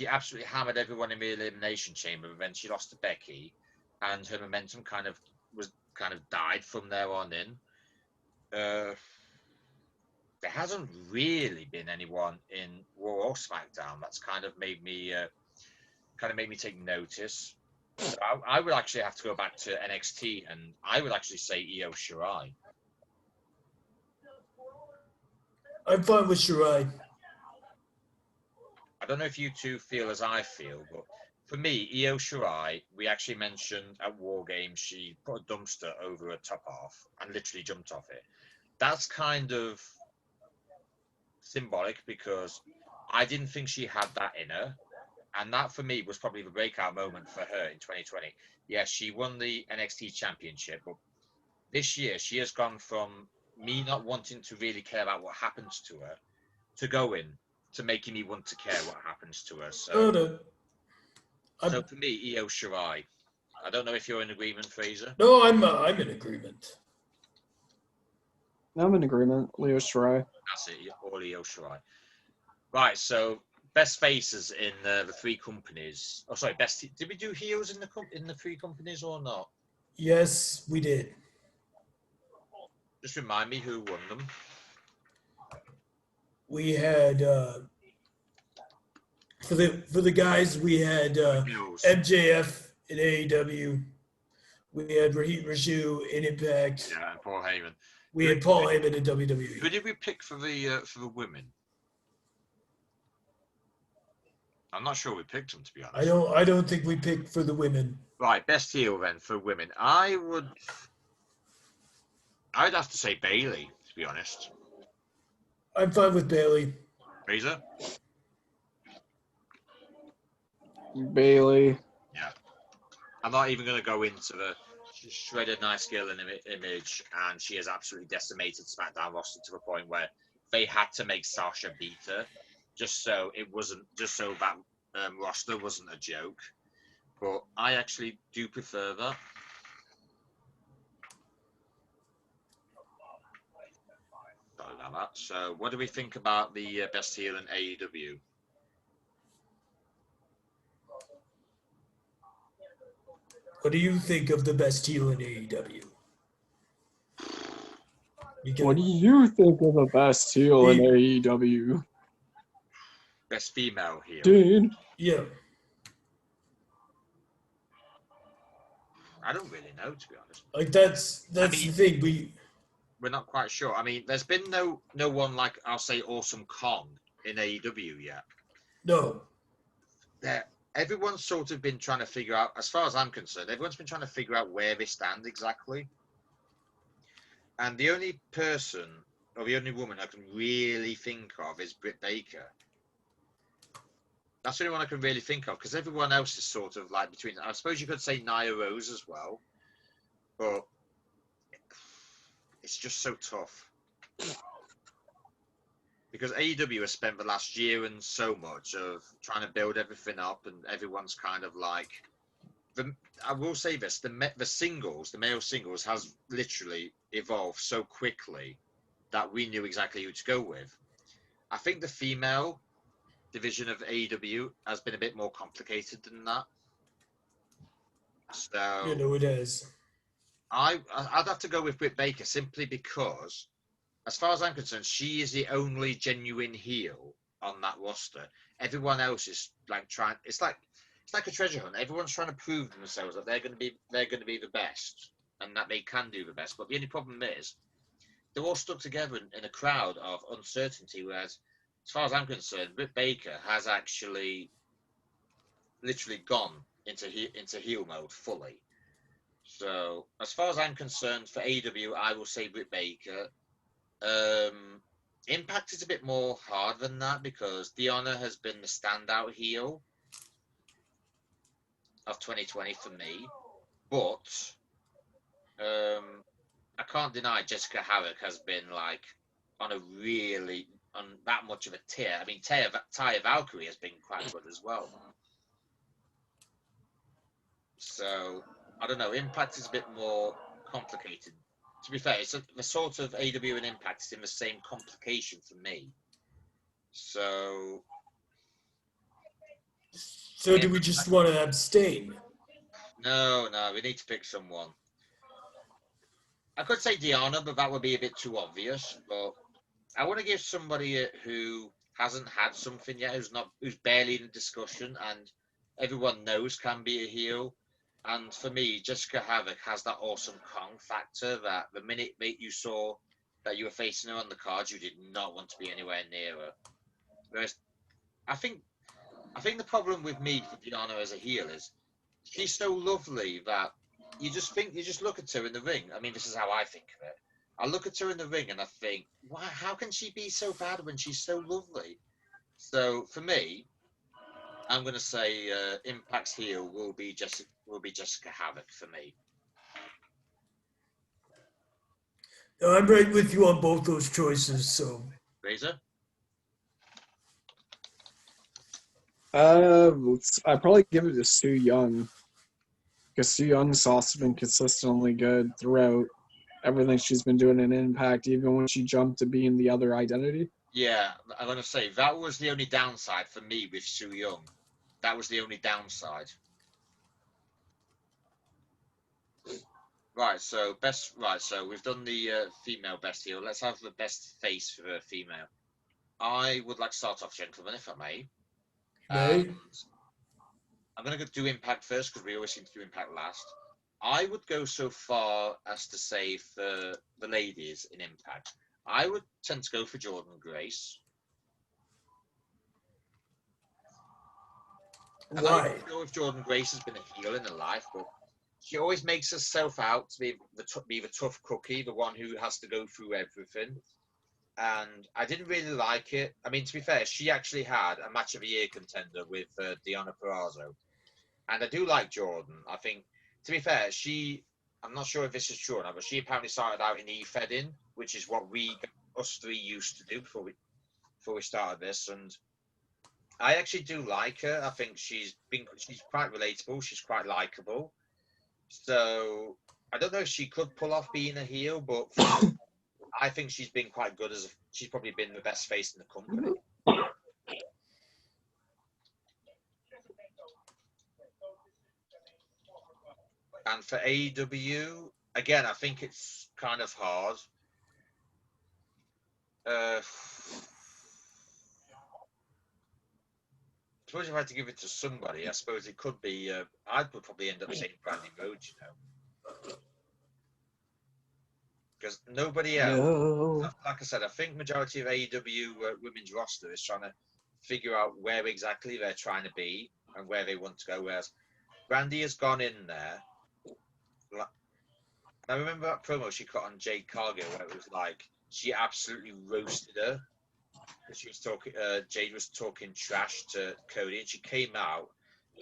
absolutely hammered everyone in the Elimination Chamber, but then she lost to Becky, and her momentum kind of died from there on in. There hasn't really been anyone in Raw or SmackDown that's kind of made me take notice. So I would actually have to go back to NXT, and I would actually say Io Shirai. I'm fine with Shirai. I don't know if you two feel as I feel, but for me, Io Shirai, we actually mentioned at War Games, she put a dumpster over her top half and literally jumped off it. That's kind of symbolic because I didn't think she had that in her. And that for me was probably the breakout moment for her in 2020. Yes, she won the NXT Championship, but this year she has gone from me not wanting to really care about what happens to her to making me want to care what happens to her. So, so for me, Io Shirai. I don't know if you're in agreement, Fraser. No, I'm in agreement. I'm in agreement. Leo Shirai. That's it, all Io Shirai. Right, so best faces in the three companies. Oh, sorry, did we do heels in the three companies or not? Yes, we did. Just remind me who won them. We had for the guys we had MJF in AEW. We had Raheem Raju in Impact. Yeah, and Paul Heyman. We had Paul Heyman in WWE. Who did we pick for the women? I'm not sure we picked them, to be honest. I don't think we picked for the women. Right, best heel then for women. I'd have to say Bayley, to be honest. I'm fine with Bayley. Fraser? Bayley. Yeah. I'm not even going to go into she's shredded nice girl in image, and she has absolutely decimated SmackDown roster to the point where they had to make Sasha beat her just so that roster wasn't a joke. But I actually do prefer that. Sorry about that. So what do we think about the best heel in AEW? What do you think of the best heel in AEW? What do you think of the best heel in AEW? Best female heel. Dean. Yeah. I don't really know, to be honest. Like that's the thing. we're not quite sure. I mean, there's been no one like, I'll say, Awesome Kong in AEW yet. No. Everyone's sort of been trying to figure out, as far as I'm concerned, everyone's been trying to figure out where they stand exactly. And the only person, or the only woman I can really think of is Britt Baker. That's the only one I can really think of, because everyone else is sort of like between, I suppose you could say Nia Rose as well, but it's just so tough. Because AEW has spent the last year and so much of trying to build everything up, and everyone's kind of like, I will say this, the male singles has literally evolved so quickly that we knew exactly who to go with. I think the female division of AEW has been a bit more complicated than that. So It is. I'd have to go with Britt Baker simply because, as far as I'm concerned, she is the only genuine heel on that roster. Everyone else is like trying. It's like a treasure hunt. Everyone's trying to prove themselves that they're going to be the best and that they can do the best. But the only problem is they're all stuck together in a crowd of uncertainty. Whereas, as far as I'm concerned, Britt Baker has actually literally gone into heel mode fully. So, as far as I'm concerned, for AEW, I will say Britt Baker. Impact is a bit more hard than that because Deonna has been the standout heel of 2020 for me, but I can't deny Jessica Harrick has been like on that much of a tier. I mean, Taya Valkyrie has been quite good as well. So I don't know. Impact is a bit more complicated. To be fair, it's the sort of AEW and Impact is in the same complication for me. So do we just want to abstain? No, we need to pick someone. I could say Deonna, but that would be a bit too obvious. But I want to give somebody who hasn't had something yet, who's barely in the discussion, and everyone knows can be a heel. And for me, Jessica Havoc has that Awesome Kong factor that the minute you saw that you were facing her on the card, you did not want to be anywhere near her. Whereas I think the problem with me for Deonna as a heel is she's so lovely that you just look at her in the ring. I mean, this is how I think of it. I look at her in the ring and I think, wow, how can she be so bad when she's so lovely? So for me, I'm going to say Impact's heel will be Jessica Havoc for me. No, I'm right with you on both those choices. So Razor? I'd probably give it to Su Yung. Because Su Young's also been consistently good throughout everything she's been doing in Impact, even when she jumped to being the other identity. Yeah, I'm going to say that was the only downside for me with Su Yung. That was the only downside. Right, so we've done the female best heel. Let's have the best face for a female. I would like to start off, gentlemen, if I may. I'm going to do Impact first because we always seem to do Impact last. I would go so far as to say for the ladies in Impact, I would tend to go for Jordan Grace. Why? I don't know if Jordan Grace has been a heel in her life, but she always makes herself out to be the tough cookie, the one who has to go through everything. And I didn't really like it. I mean, to be fair, she actually had a match of the year contender with Deonna Purrazzo. And I do like Jordan. I think, to be fair, I'm not sure if this is true or not, but she apparently started out in E-Fedding, which is what us three used to do before we started this. And I actually do like her. I think she's quite relatable. She's quite likable. So I don't know if she could pull off being a heel, but I think she's been quite good she's probably been the best face in the company. And for AEW, again, I think it's kind of hard. I suppose if I had to give it to somebody, I suppose it could be. I would probably end up saying Brandy Rhodes, you know. because nobody else. No. Like I said, I think majority of AEW women's roster is trying to figure out where exactly they're trying to be and where they want to go. Whereas Brandy has gone in there. I remember that promo she cut on Jade Cargill where it was like she absolutely roasted her. She was talking. Jade was talking trash to Cody, and she came out,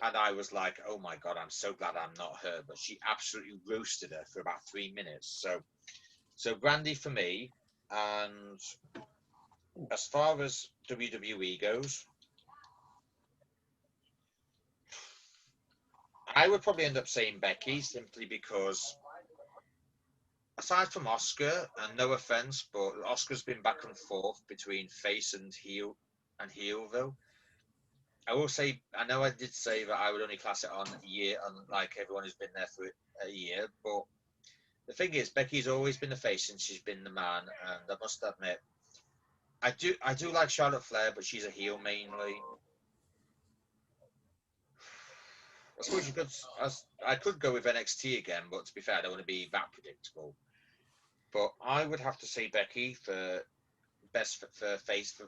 and I was like, "Oh my god, I'm so glad I'm not her." But she absolutely roasted her for about 3 minutes. So Brandy for me. And as far as WWE goes, I would probably end up saying Becky simply because, aside from Oscar, and no offense, but Oscar's been back and forth between face and heel though. I will say, I know I did say that I would only class it on a year, unlike everyone who's been there for a year, but the thing is, Becky's always been the face and she's been the man, and I must admit, I do like Charlotte Flair, but she's a heel mainly. I suppose I could go with NXT again, but to be fair, I don't want to be that predictable. But I would have to say Becky for the best face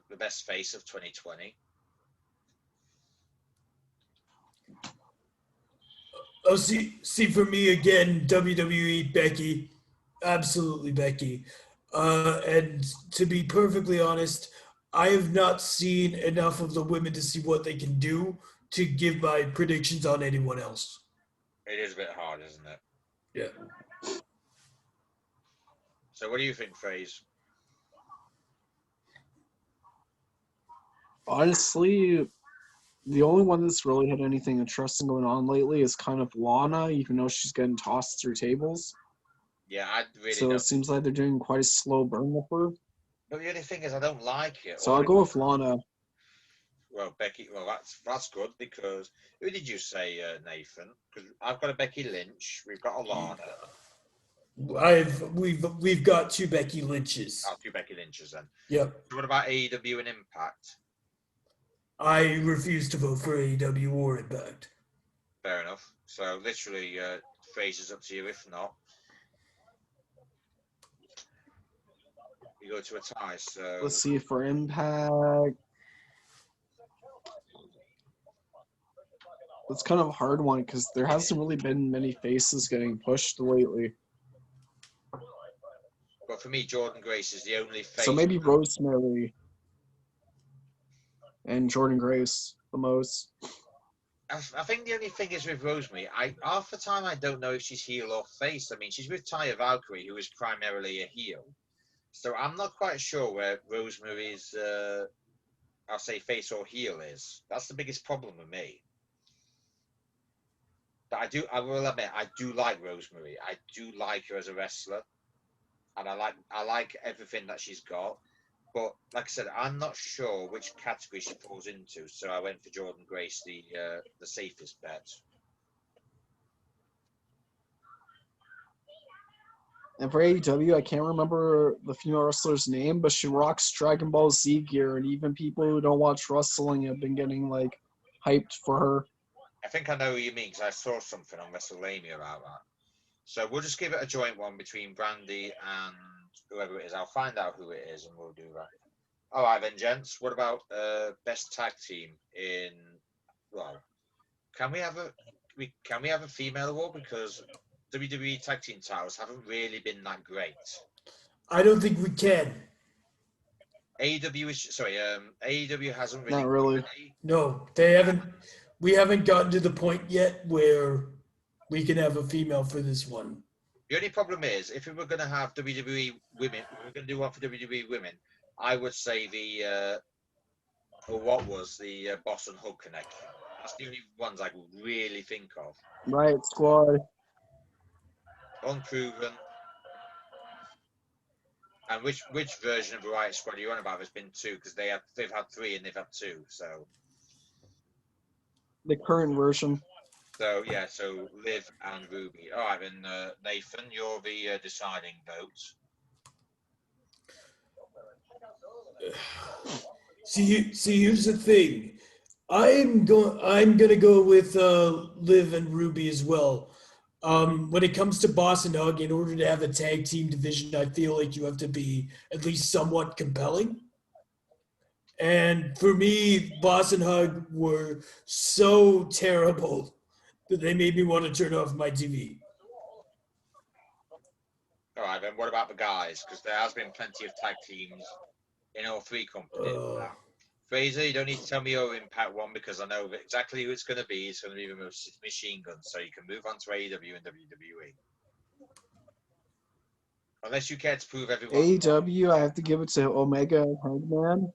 of 2020. Oh, see, for me again, WWE, Becky, absolutely Becky. And to be perfectly honest, I have not seen enough of the women to see what they can do to give my predictions on anyone else. It is a bit hard, isn't it? Yeah. So what do you think, Fraze? Honestly, the only one that's really had anything interesting going on lately is kind of Lana, even though she's getting tossed through tables. Yeah, I really So don't. it seems like they're doing quite a slow burn with her. But the only thing is, I don't like it. So I'll go with Lana. Well, Becky. Well, that's good because who did you say, Nathan? Because I've got a Becky Lynch. We've got a Lana. We've got 2 Becky Lynches. Oh, 2 Becky Lynches then. Yep. So what about AEW and Impact? I refuse to vote for AEW or Impact. Fair enough. So literally, Fraser's up to you. If not, you go to a tie. So Let's see for Impact. It's kind of a hard one because there hasn't really been many faces getting pushed lately. But for me, Jordan Grace is the only face. So maybe Rosemary and Jordan Grace the most. I think the only thing is with Rosemary, half the time I don't know if she's heel or face. I mean, she's with Taya Valkyrie, who is primarily a heel. So I'm not quite sure where Rosemary's, I'll say face or heel is. That's the biggest problem with me. But I will admit, I do like Rosemary. I do like her as a wrestler. And I like everything that she's got. But like I said, I'm not sure which category she falls into. So I went for Jordan Grace, the safest bet. And for AEW, I can't remember the female wrestler's name, but she rocks Dragon Ball Z gear, and even people who don't watch wrestling have been getting like hyped for her. I think I know what you mean because I saw something on WrestleMania about that. So we'll just give it a joint one between Brandy and whoever it is. I'll find out who it is and we'll do that. All right then, gents. What about best tag team in? Well, can we have a female award because WWE tag team titles haven't really been that great. I don't think we can. AEW hasn't really. Not really. No, they haven't. We haven't gotten to the point yet where we can have a female for this one. The only problem is, if we were going to have WWE women, we were going to do one for WWE women, I would say the Boss and Hook connection. That's the only ones I would really think of. Riot Squad. Unproven. And which version of the Riot Squad are you on about? There's been 2 because they've had 3 and they've had 2. So The current version. So yeah, so Liv and Ruby. All right, then Nathan, you're the deciding vote. See, here's the thing. I'm gonna go with Liv and Ruby as well. When it comes to Boss and Hug, in order to have a tag team division, I feel like you have to be at least somewhat compelling. And for me, Boss and Hug were so terrible that they made me want to turn off my TV. All right, then what about the guys? Because there has been plenty of tag teams in all three companies. Fraser, you don't need to tell me your Impact one because I know exactly who it's going to be. It's going to be the Machine Guns, so you can move on to AEW and WWE. Unless you care to prove everyone. AEW, I have to give it to Omega and Hangman,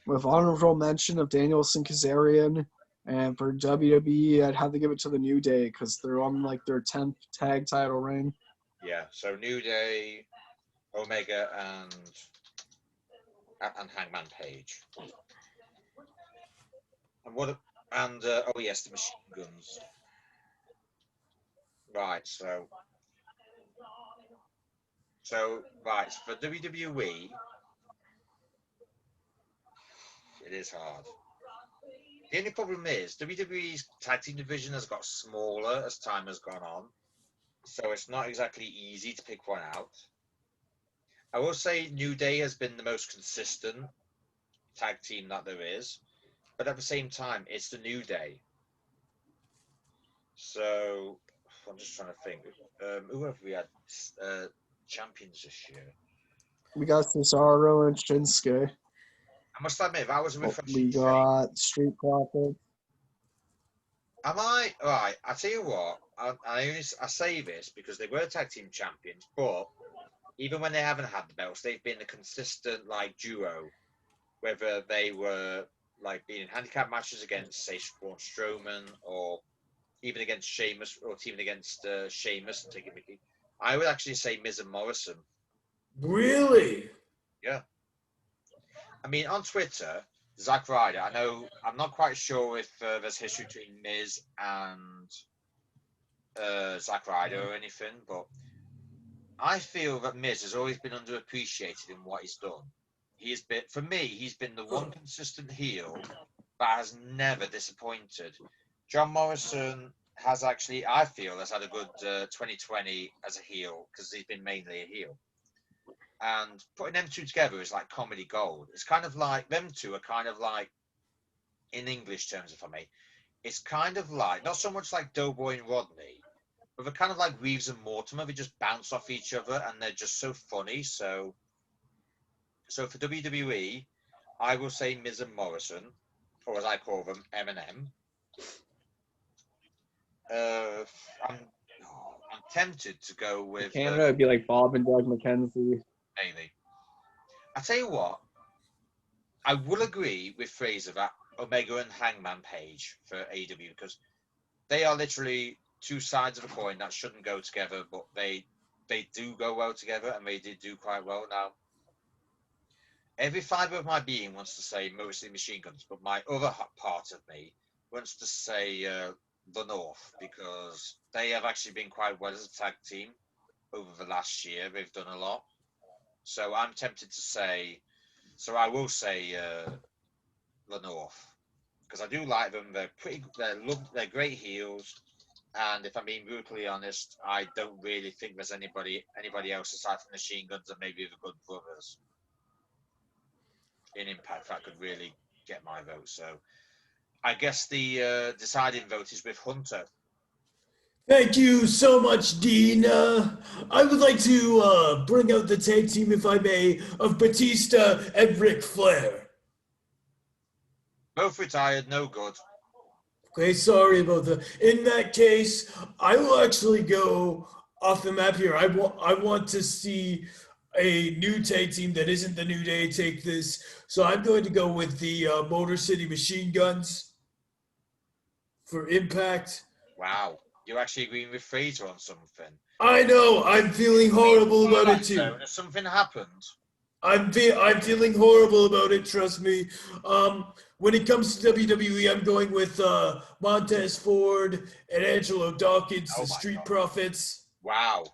with honorable mention of Danielson Kazarian. And for WWE, I'd have to give it to the New Day because they're on like their 10th tag title reign. Yeah, so New Day, Omega, and Hangman Page. And what? And oh yes, the Machine Guns. Right. So right for WWE, it is hard. The only problem is WWE's tag team division has got smaller as time has gone on, so it's not exactly easy to pick one out. I will say New Day has been the most consistent tag team that there is, but at the same time, it's the New Day. So I'm just trying to think. Who have we had champions this year? We got Cesaro and Shinsuke. I must admit, that was a refreshing We got Street Profits. Am I right? I tell you what. I say this because they were tag team champions, but even when they haven't had the belts, they've been a consistent like duo. Whether they were like being in handicap matches against, say, Braun Strowman, or even against Sheamus, or even against Sheamus and taking Mickey. I would actually say Miz and Morrison. Really? Yeah. I mean, on Twitter, Zack Ryder, I'm not quite sure if there's history between Miz and Zack Ryder or anything, but I feel that Miz has always been underappreciated in what he's done. For me, he's been the one consistent heel that has never disappointed. John Morrison has actually, I feel, has had a good 2020 as a heel because he's been mainly a heel. And putting them two together is like comedy gold. It's kind of like, them two are kind of like, in English terms, if I may, it's kind of like, not so much like Doughboy and Rodney, but they're kind of like Reeves and Mortimer. They just bounce off each other and they're just so funny. So for WWE, I will say Miz and Morrison, or as I call them, M&M. I'm tempted to go with Canada would be like Bob and Doug McKenzie. Maybe. I tell you what, I will agree with Fraser that Omega and Hangman Page for AEW because they are literally two sides of a coin that shouldn't go together, but they do go well together and they did do quite well. Now, every fiber of my being wants to say mostly Machine Guns, but my other part of me wants to say the North because they have actually been quite well as a tag team over the last year. They've done a lot. So I'm tempted to say, so I will say the North because I do like them. They're great heels, and if I'm being brutally honest, I don't really think there's anybody else aside from Machine Guns and maybe the Good Brothers in Impact that could really get my vote. So I guess the deciding vote is with Hunter. Thank you so much, Dean. I would like to bring out the tag team, if I may, of Batista and Ric Flair. Both retired, no good. Okay, sorry about that. In that case, I will actually go off the map here. I want to see a new tag team that isn't the New Day take this. So I'm going to go with the Motor City Machine Guns for Impact. Wow. You're actually agreeing with Fraser on something. I know. I'm feeling horrible about it too. Has something happened? I'm feeling horrible about it. Trust me. When it comes to WWE, I'm going with Montez Ford and Angelo Dawkins, the Street Profits. Wow,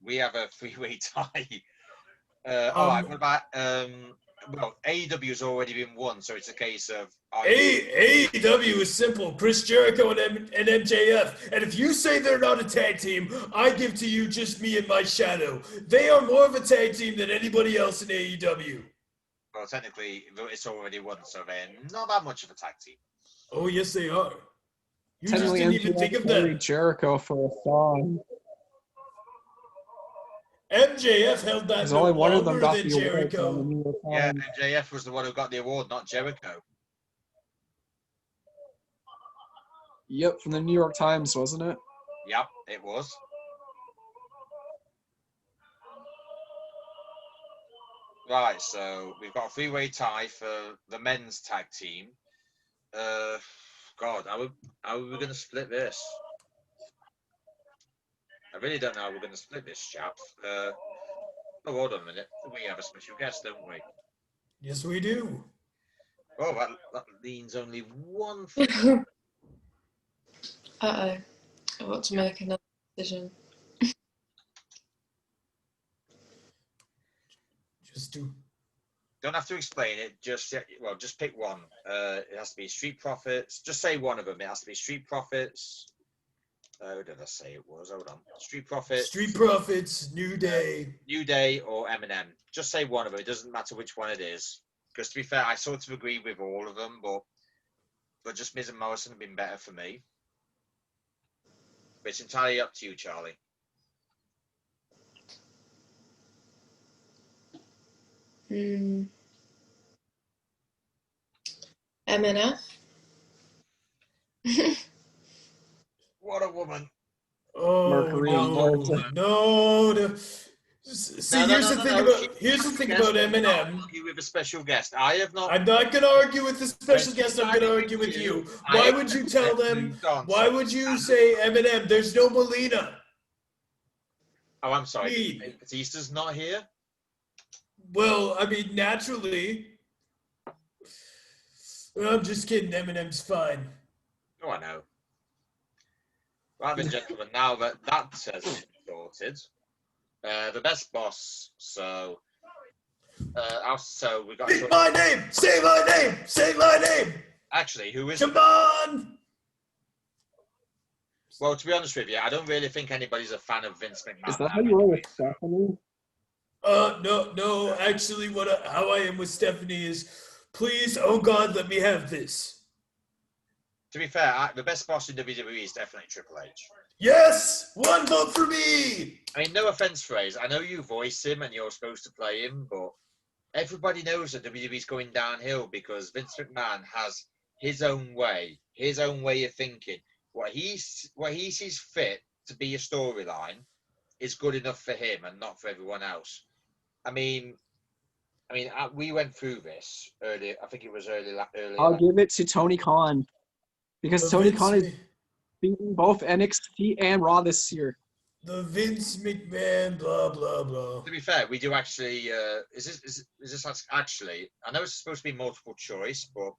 we have a three-way tie. All right. What about well, AEW has already been won, so it's a case of AEW is simple. Chris Jericho and MJF. And if you say they're not a tag team, I give to you just me and my shadow. They are more of a tag team than anybody else in AEW. Well, technically, it's already won, so they're not that much of a tag team. Oh, yes, they are. You just Technically, didn't even think of that. Jericho for a song. MJF held that Because no only one of them longer got than the award from the Jericho. New York Yeah, Times. MJF was the one who got the award, not Jericho. Yep, from the New York Times, wasn't it? Yep, it was. Right, so we've got a three-way tie for the men's tag team. God, how are we going to split this? I really don't know how we're going to split this, chaps. Oh, hold on a minute. We have a special guest, don't we? Yes, we do. Oh, that leans only one. Uh-oh. I've got to make another decision. Just do. Don't have to explain it. Just pick one. It has to be Street Profits. Just say one of them. It has to be Street Profits. Who did I say it was? Hold on. Street Profits. Street Profits, New Day. New Day or Eminem. Just say one of them. It doesn't matter which one it is. Because to be fair, I sort of agree with all of them, but just Miz and Morrison have been better for me. But it's entirely up to you, Charlie. MNF? What a woman. Oh, Mercury and Morrison. no. See, here's the thing about Eminem. You with a special guest. I have not. I'm not going to argue with the special guest. I'm going to argue with you. Why would you tell them? Why would you say Eminem? There's no Melina. Oh, I'm sorry. Batista's not here? Well, I mean, naturally. I'm just kidding. Eminem's fine. Oh, I know. Right then, gentlemen, now that has been sorted, the best boss. So we got. Speak my name. Say my name. Say my name. Actually, who is? Come on. Well, to be honest with you, I don't really think anybody's a fan of Vince McMahon. Is that how you roll with Stephanie? No. Actually, how I am with Stephanie is, please, oh God, let me have this. To be fair, the best boss in WWE is definitely Triple H. Yes! One vote for me! I mean, no offense, Fraser. I know you voice him and you're supposed to play him, but everybody knows that WWE's going downhill because Vince McMahon has his own way of thinking. What he sees fit to be a storyline is good enough for him and not for everyone else. I mean, we went through this earlier. I think it was earlier. I'll give it to Tony Khan. Because Tony Khan is beating both NXT and Raw this year. The Vince McMahon, blah, blah, blah. To be fair, we do actually. Is this actually? I know it's supposed to be multiple choice, but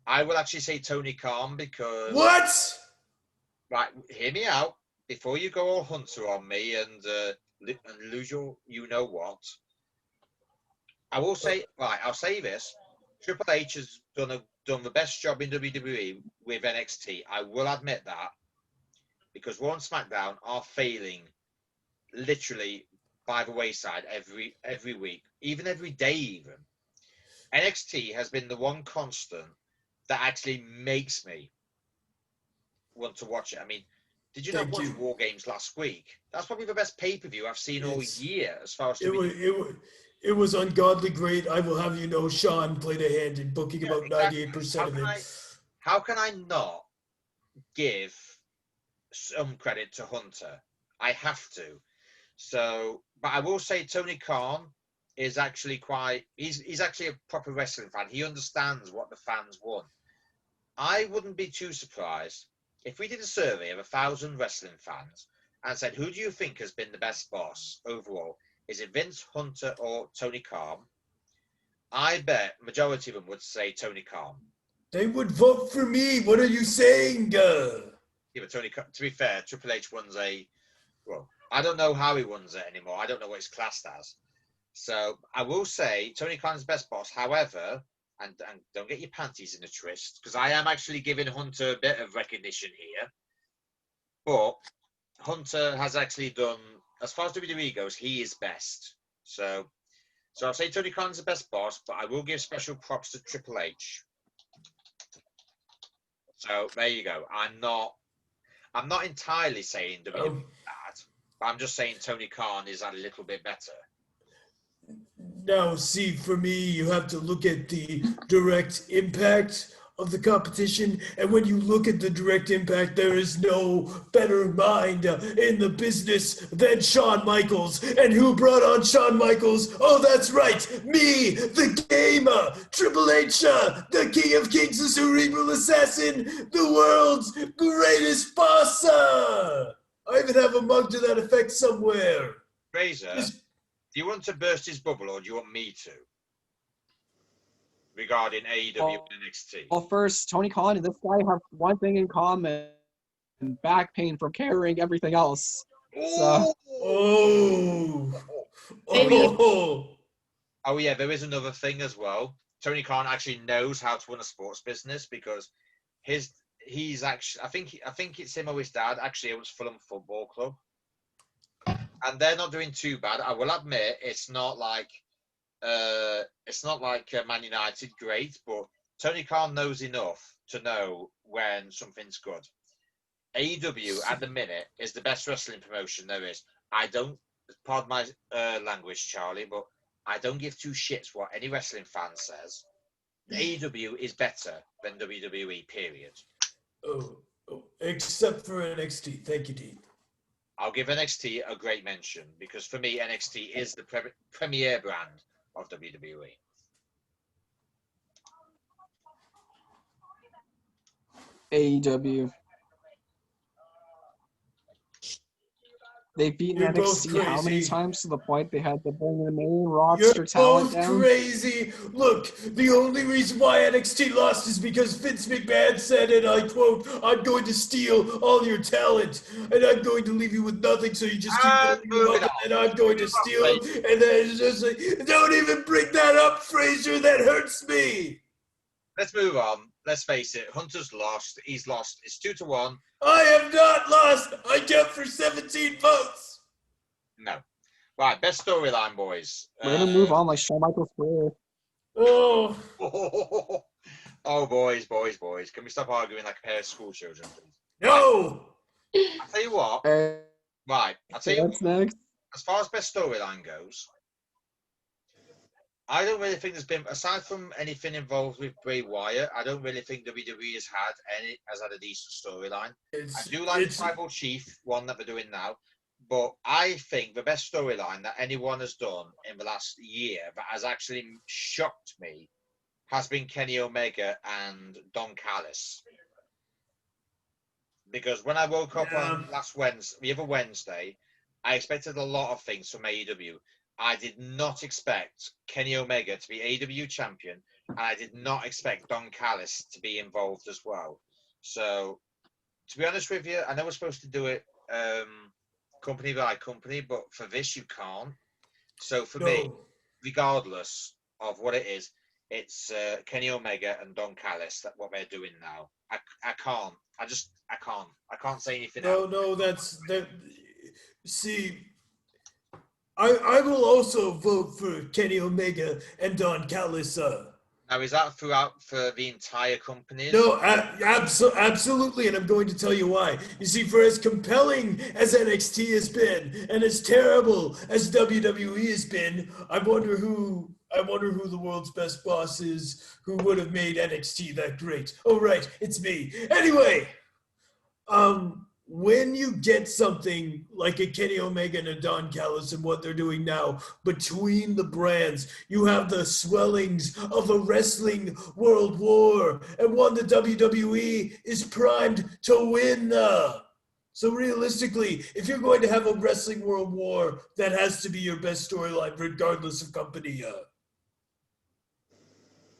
I will actually say Tony Khan because. What? Right, hear me out before you go all Hunter on me and lose your you know what. I will say right. I'll say this: Triple H has done the best job in WWE with NXT. I will admit that because Raw and SmackDown are failing literally by the wayside every week, even every day. Even NXT has been the one constant that actually makes me want to watch it. I mean, did you not watch War Games last week? That's probably the best pay-per-view I've seen all year as far as it was ungodly great. I will have you know Sean played a hand in booking about 98% of it. How can I not give some credit to Hunter? I have to. So, but I will say Tony Khan is actually he's actually a proper wrestling fan. He understands what the fans want. I wouldn't be too surprised if we did a survey of 1,000 wrestling fans and said, who do you think has been the best boss overall? Is it Vince, Hunter, or Tony Khan? I bet majority of them would say Tony Khan. They would vote for me. What are you saying? Yeah, but to be fair, Triple H wins I don't know how he wins it anymore. I don't know what he's classed as. So I will say Tony Khan's best boss. However, and don't get your panties in a twist, because I am actually giving Hunter a bit of recognition here. But Hunter has actually done, as far as WWE goes, he is best. So I'll say Tony Khan's the best boss, but I will give special props to Triple H. So there you go. I'm not entirely saying WWE is bad, but I'm just saying Tony Khan is a little bit better. Now, see, for me, you have to look at the direct impact of the competition. And when you look at the direct impact, there is no better mind in the business than Shawn Michaels. And who brought on Shawn Michaels? Oh, that's right, me, the gamer, Triple H, the King of Kings, the Cerebral Assassin, the world's greatest boss. I even have a mug to that effect somewhere. Razor, do you want to burst his bubble, or do you want me to? Regarding AEW and NXT. Well, first, Tony Khan and this guy have one thing in common: back pain from carrying everything else. So. Oh yeah, there is another thing as well. Tony Khan actually knows how to run a sports business, because he's actually, I think it's him or his dad actually owns Fulham Football Club, and they're not doing too bad. I will admit it's not like Man United great, but Tony Khan knows enough to know when something's good. AEW at the minute is the best wrestling promotion there is. I don't, pardon my language, Charlie, but I don't give two shits what any wrestling fan says. AEW is better than WWE, period. Oh, except for NXT. Thank you, Dean. I'll give NXT a great mention, because for me, NXT is the premier brand of WWE. AEW. They've beaten You're both NXT how many crazy. times, to the point they had to bring the main roster talent down? You're both crazy. Look, the only reason why NXT lost is because Vince McMahon said, and I quote, "I'm going to steal all your talent, and I'm going to leave you with nothing, so you just keep building them up, and I'm going to steal them." And then it's just like, don't even bring that up, Fraser. That hurts me. Let's move on. Let's face it, Hunter's lost. He's lost. It's 2-1. I have not lost. I jumped for 17 votes. No. Right, best storyline, boys. We're gonna move on like Shawn Michaels' career. Oh. Oh, boys. Can we stop arguing like a pair of school children, please? No. I'll tell you what. Right, I'll tell you What's next? As far as best storyline goes, I don't really think there's been, aside from anything involved with Bray Wyatt, I don't really think WWE has had a decent storyline. I do like the Tribal Chief one that they're doing now, but I think the best storyline that anyone has done in the last year that has actually shocked me has been Kenny Omega and Don Callis. Because when I woke up on the other Wednesday, I expected a lot of things from AEW. I did not expect Kenny Omega to be AEW champion, and I did not expect Don Callis to be involved as well. So, to be honest with you, I know we're supposed to do it company by company, but for this you can't. So for me, regardless of what it is, it's Kenny Omega and Don Callis, that what they're doing now. I can't. I can't say anything else. No, that's that. See, I will also vote for Kenny Omega and Don Callis. Now, is that throughout for the entire company? No, absolutely, and I'm going to tell you why. You see, for as compelling as NXT has been, and as terrible as WWE has been, I wonder who the world's best boss is, who would have made NXT that great. Oh, right, it's me. Anyway, when you get something like a Kenny Omega and a Don Callis and what they're doing now between the brands, you have the swellings of a wrestling world war, and one the WWE is primed to win. So realistically, if you're going to have a wrestling world war, that has to be your best storyline, regardless of company.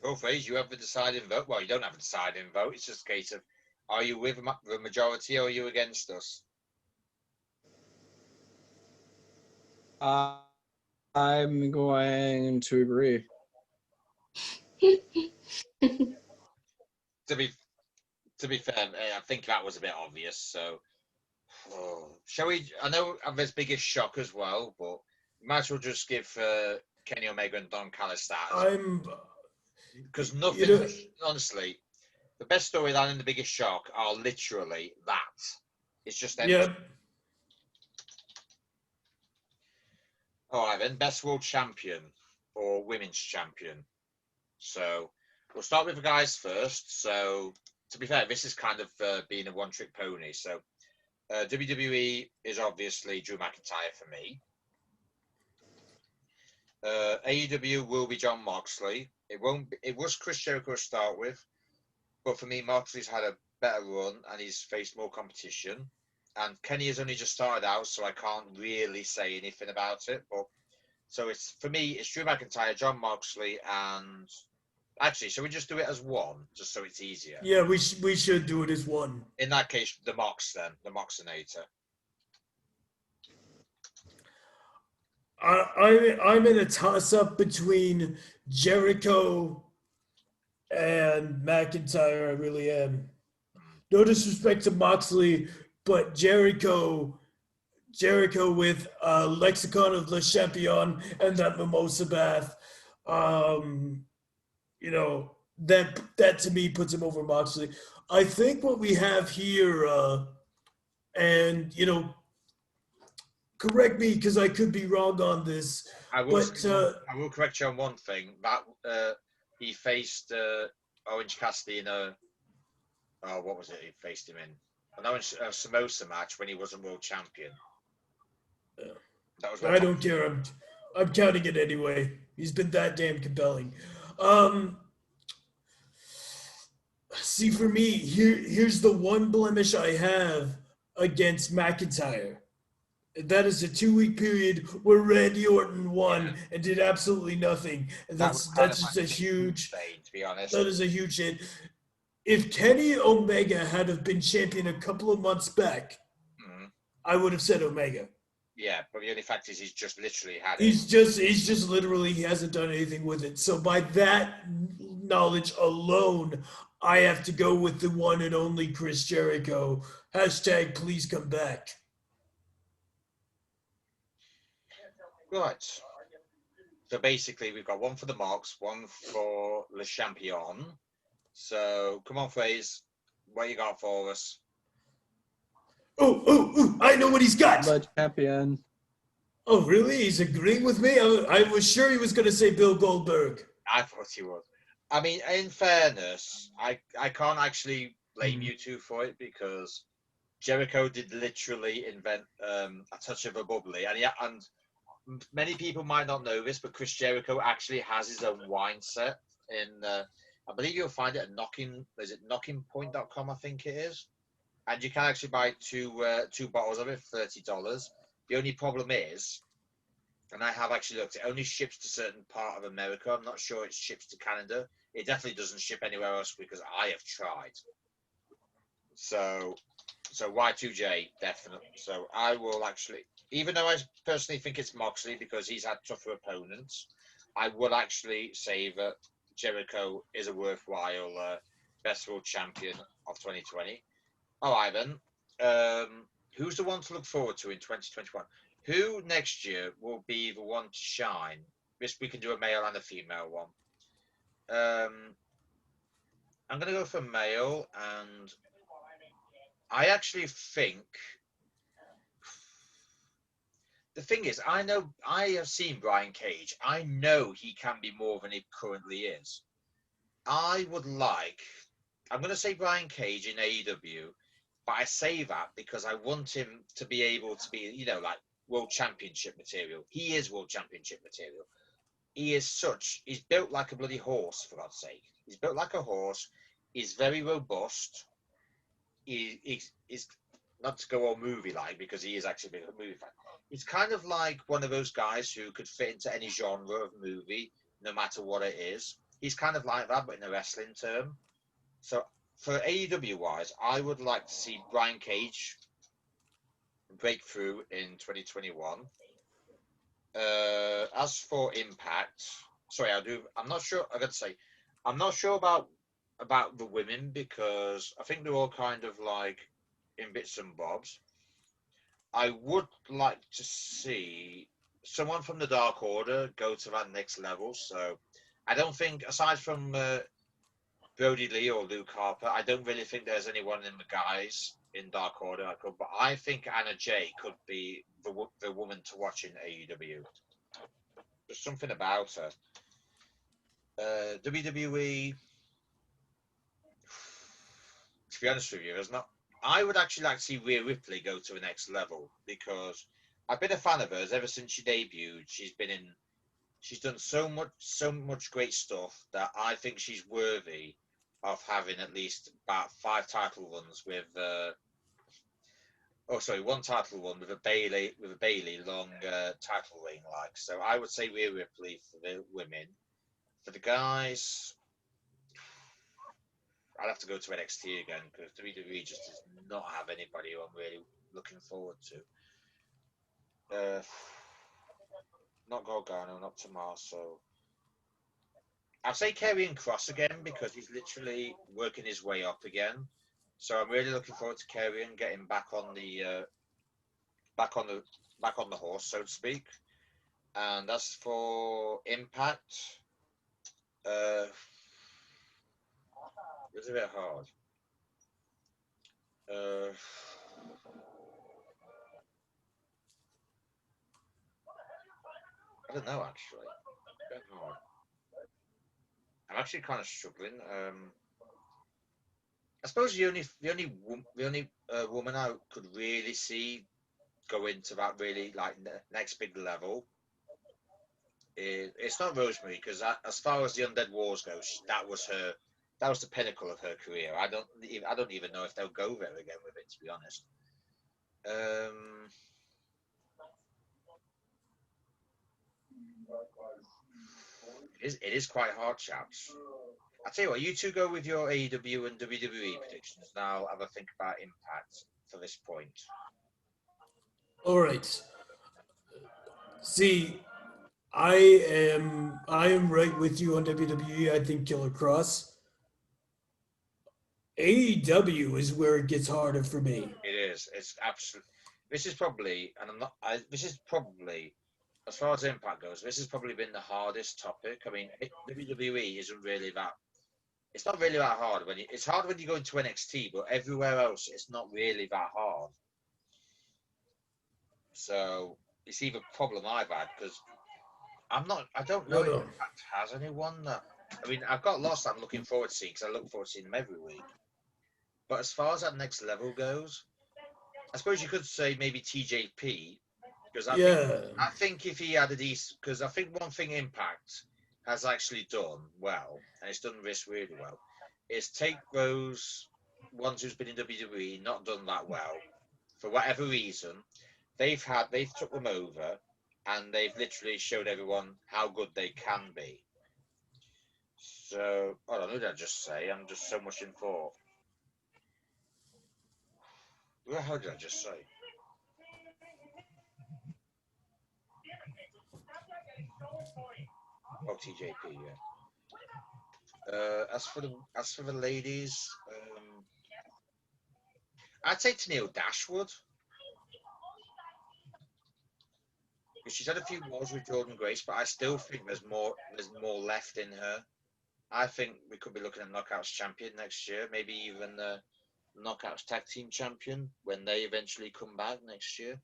Well, Fraser, you have the deciding vote. Well, you don't have a deciding vote. It's just a case of, are you with the majority or are you against us? I'm going to agree. To be fair, I think that was a bit obvious. So, shall we? I know there's biggest shock as well, but we might as well just give Kenny Omega and Don Callis that, because nothing. Honestly, the best storyline and the biggest shock are literally that. It's just empty. Yep. All right, then, best world champion or women's champion. So we'll start with the guys first. So to be fair, this is kind of being a one-trick pony. So WWE is obviously Drew McIntyre for me. AEW will be John Moxley. It won't. It was Chris Jericho to start with, but for me, Moxley's had a better run and he's faced more competition. And Kenny has only just started out, so I can't really say anything about it. But so it's for me, it's Drew McIntyre, John Moxley, and actually, shall we just do it as one, just so it's easier? Yeah, we should do it as one. In that case, the Mox then, the Moxinator. I'm in a toss-up between Jericho and McIntyre. I really am. No disrespect to Moxley, but Jericho with Lexicon of Le Champion and that mimosa bath, you know, that to me puts him over Moxley. I think what we have here, and you know, correct me because I could be wrong on this. I will correct you on one thing. That he faced Orange Cassidy in what was it? He faced him in an Orange Samosa match when he wasn't world champion. That was. I don't care. I'm counting it anyway. He's been that damn compelling. See, for me, here's the one blemish I have against McIntyre. That is a 2-week period where Randy Orton won and did absolutely nothing, and that's just a huge. To be honest, that is a huge hit. If Kenny Omega had have been champion a couple of months back, I would have said Omega. Yeah, but the only fact is he's just literally had it. He's just literally, he hasn't done anything with it. So by that knowledge alone, I have to go with the one and only Chris Jericho. # please come back. Right. So basically, we've got one for the Mox, one for Le Champion. So come on, FaZe. What you got for us? Oh, I know what he's got. The champion. Oh, really? He's agreeing with me? I was sure he was going to say Bill Goldberg. I thought he would. I mean, in fairness, I can't actually blame you two for it because Jericho did literally invent a touch of a bubbly. And many people might not know this, but Chris Jericho actually has his own wine set in, I believe you'll find it at knockingpoint.com, I think it is. And you can actually buy two bottles of it for $30. The only problem is, and I have actually looked, it only ships to a certain part of America. I'm not sure it ships to Canada. It definitely doesn't ship anywhere else because I have tried. So Y2J, definitely. So I will actually, even though I personally think it's Moxley because he's had tougher opponents, I will actually say that Jericho is a worthwhile best world champion of 2020. All right, then. Who's the one to look forward to in 2021? Who next year will be the one to shine? This we can do a male and a female one. I'm going to go for male, and I actually think the thing is, I have seen Brian Cage. I know he can be more than he currently is. I'm going to say Brian Cage in AEW. But I say that because I want him to be able to be, like world championship material. He is world championship material. He's built like a bloody horse, for God's sake. He's built like a horse. He's very robust. He's not to go all movie-like because he is actually a movie fan. He's kind of like one of those guys who could fit into any genre of movie, no matter what it is. He's kind of like that, but in a wrestling term. So for AEW-wise, I would like to see Brian Cage break through in 2021. As for Impact, I'm not sure. I got to say, I'm not sure about the women because I think they're all kind of like in bits and bobs. I would like to see someone from the Dark Order go to that next level. So I don't think, aside from Brody Lee or Luke Harper, I don't really think there's anyone in the guys in Dark Order I could. But I think Anna Jay could be the woman to watch in AEW. There's something about her. WWE. To be honest with you, there's not. I would actually like to see Rhea Ripley go to the next level because I've been a fan of hers ever since she debuted. She's done so much great stuff that I think she's worthy of having at least about 5 title runs with. One title run with a Bailey long title reign like. So I would say Rhea Ripley for the women. For the guys, I'd have to go to NXT again because WWE just does not have anybody who I'm really looking forward to. Not Gargano, not Tommaso. I'll say Karrion Kross again because he's literally working his way up again. So I'm really looking forward to Karrion getting back on the horse, so to speak. And as for Impact, it's a bit hard. I don't know actually. A bit hard. I'm actually kind of struggling. I suppose the only woman I could really see go into that really like next big level is it's not Rosemary because as far as the Undead Wars goes, that was the pinnacle of her career. I don't even know if they'll go there again with it, to be honest. It is quite hard, chaps. I tell you what, you two go with your AEW and WWE predictions, and I'll have a think about Impact for this point. All right. See, I am right with you on WWE. I think Killer Cross. AEW is where it gets harder for me. It is. It's absolutely. This is probably, and I'm not. This is probably, as far as Impact goes, this has probably been the hardest topic. I mean, WWE isn't really that. It's not really that hard it's hard when you go into NXT, but everywhere else it's not really that hard. So it's either problem I've had because I don't know if Impact has anyone that. I mean, I've got lots I'm looking forward to seeing because I look forward to seeing them every week. But as far as that next level goes, I suppose you could say maybe TJP because I think if he had a decent, because I think one thing Impact has actually done well, and it's done this really well, is take those ones who's been in WWE not done that well for whatever reason. They've took them over, and they've literally showed everyone how good they can be. So I don't know what I'd just say. I'm just so much in thought. What the hell did I just say? Oh, TJP, yeah. As for the ladies, I'd say Tennille Dashwood. Because she's had a few wars with Jordan Grace, but I still think there's more left in her. I think we could be looking at Knockouts champion next year, maybe even the Knockouts tag team champion when they eventually come back next year.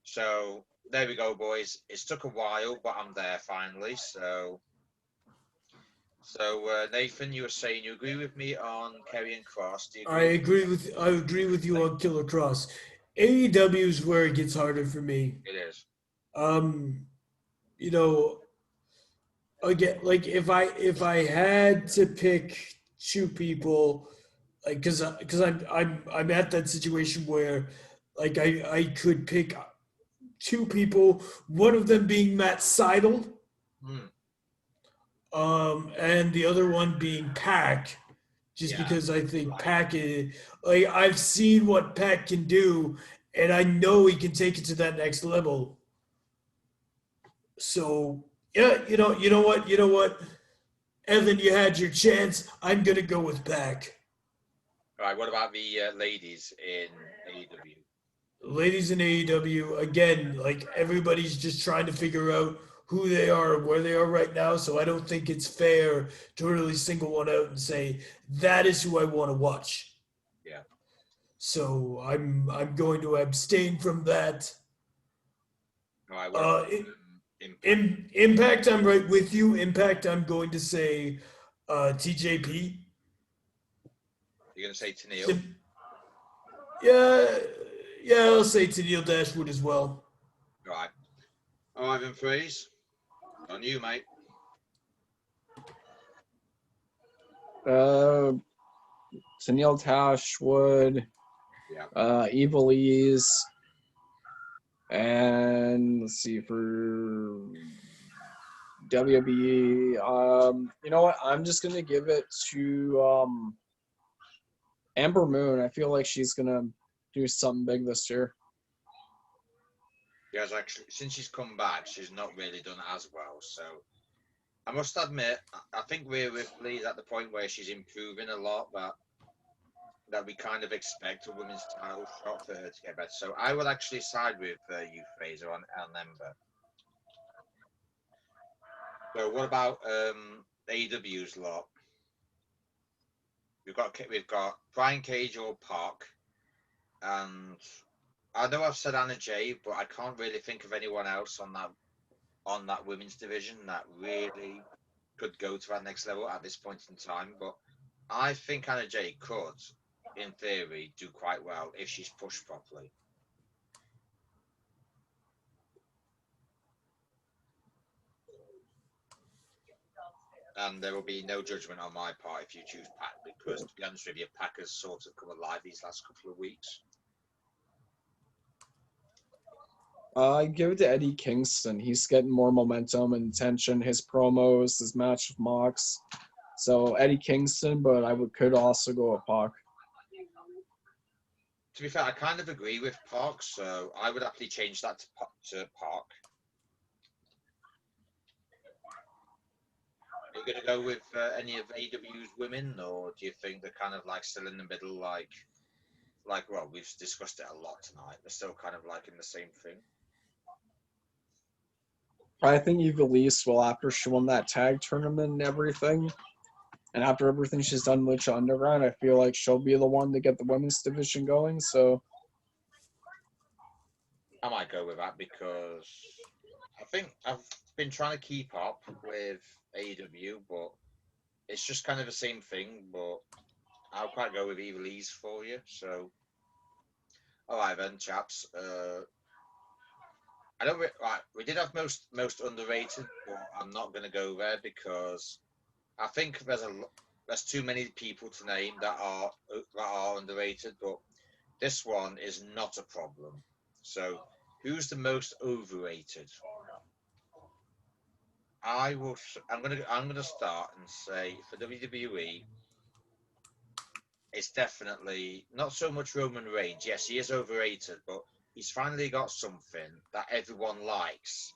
So there we go, boys. It's took a while, but I'm there finally. So Nathan, you were saying you agree with me on Karrion Kross. Do you agree? I agree with you on Killer Cross. AEW is where it gets harder for me. It is. You know, again, like if I had to pick 2 people, like because I'm at that situation where like I could pick 2 people, one of them being Matt Seidel, and the other one being Pac, just because I think Pac is like I've seen what Pac can do, and I know he can take it to that next level. So yeah, you know what. Evan, you had your chance. I'm going to go with Pac. All right, what about the ladies in AEW? Ladies in AEW, again, like everybody's just trying to figure out who they are, where they are right now. So I don't think it's fair to really single one out and say that is who I want to watch. Yeah. So I'm going to abstain from that. All right, what about Impact? Impact, I'm right with you. Impact, I'm going to say TJP. You're going to say Tenille? Yeah, I'll say Tennille Dashwood as well. All right. Ivan Freeze, on you, mate. Tennille Dashwood, Yeah. Evilise, and let's see for WWE. You know what? I'm just gonna give it to Amber Moon. I feel like she's gonna do something big this year. Yes, actually, since she's come back, she's not really done as well. So I must admit, I think we're with Lee at the point where she's improving a lot, that we kind of expect a women's title shot for her to get better. So I will actually side with you, Fraser, on Ember. So what about AEW's lot? We've got Brian Cage or Park, and I know I've said Anna Jay, but I can't really think of anyone else on that women's division that really could go to that next level at this point in time. But I think Anna Jay could, in theory, do quite well if she's pushed properly. And there will be no judgment on my part if you choose Pac, because to be honest with you, Pac has sort of come alive these last couple of weeks. I give it to Eddie Kingston. He's getting more momentum and attention. His promos, his match with Mox. So Eddie Kingston, but I could also go with Pac. To be fair, I kind of agree with Park, so I would actually change that to Park. Are you going to go with any of AW's women, or do you think they're kind of like still in the middle, like well, we've discussed it a lot tonight. They're still kind of like in the same thing. I think Evilise will, after she won that tag tournament and everything, and after everything she's done with Lucha Underground, I feel like she'll be the one to get the women's division going. So I might go with that because I think I've been trying to keep up with AEW, but it's just kind of the same thing. But I'll quite go with Evilise for you. So, all right then, chaps. I don't. Right, we did have most underrated, but I'm not going to go there because I think there's too many people to name that are underrated. But this one is not a problem. So, who's the most overrated? I'm gonna start and say for WWE, it's definitely not so much Roman Reigns. Yes, he is overrated, but he's finally got something that everyone likes.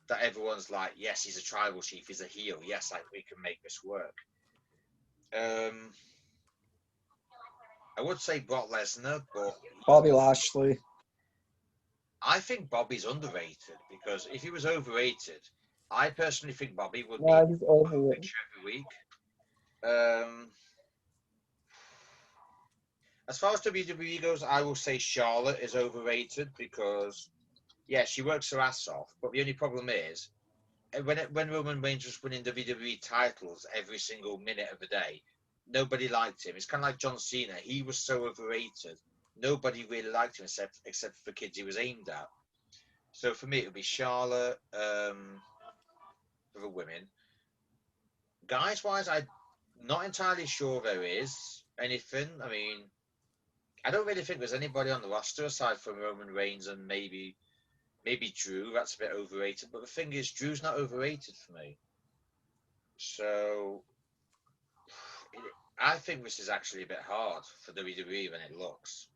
That everyone's like, yes, he's a tribal chief, he's a heel. Yes, we can make this work. I would say Brock Lesnar, but Bobby Lashley. I think Bobby's underrated because if he was overrated, I personally think Bobby would Yeah, be he's overrated. every week. As far as WWE goes, I will say Charlotte is overrated because, yeah, she works her ass off. But the only problem is, when Roman Reigns was winning WWE titles every single minute of the day, nobody liked him. It's kind of like John Cena. He was so overrated. Nobody really liked him except for the kids he was aimed at. So for me, it would be Charlotte for the women. Guys-wise, I'm not entirely sure there is anything. I mean, I don't really think there's anybody on the roster aside from Roman Reigns and maybe Drew. That's a bit overrated. But the thing is, Drew's not overrated for me. So I think this is actually a bit hard for WWE than it looks.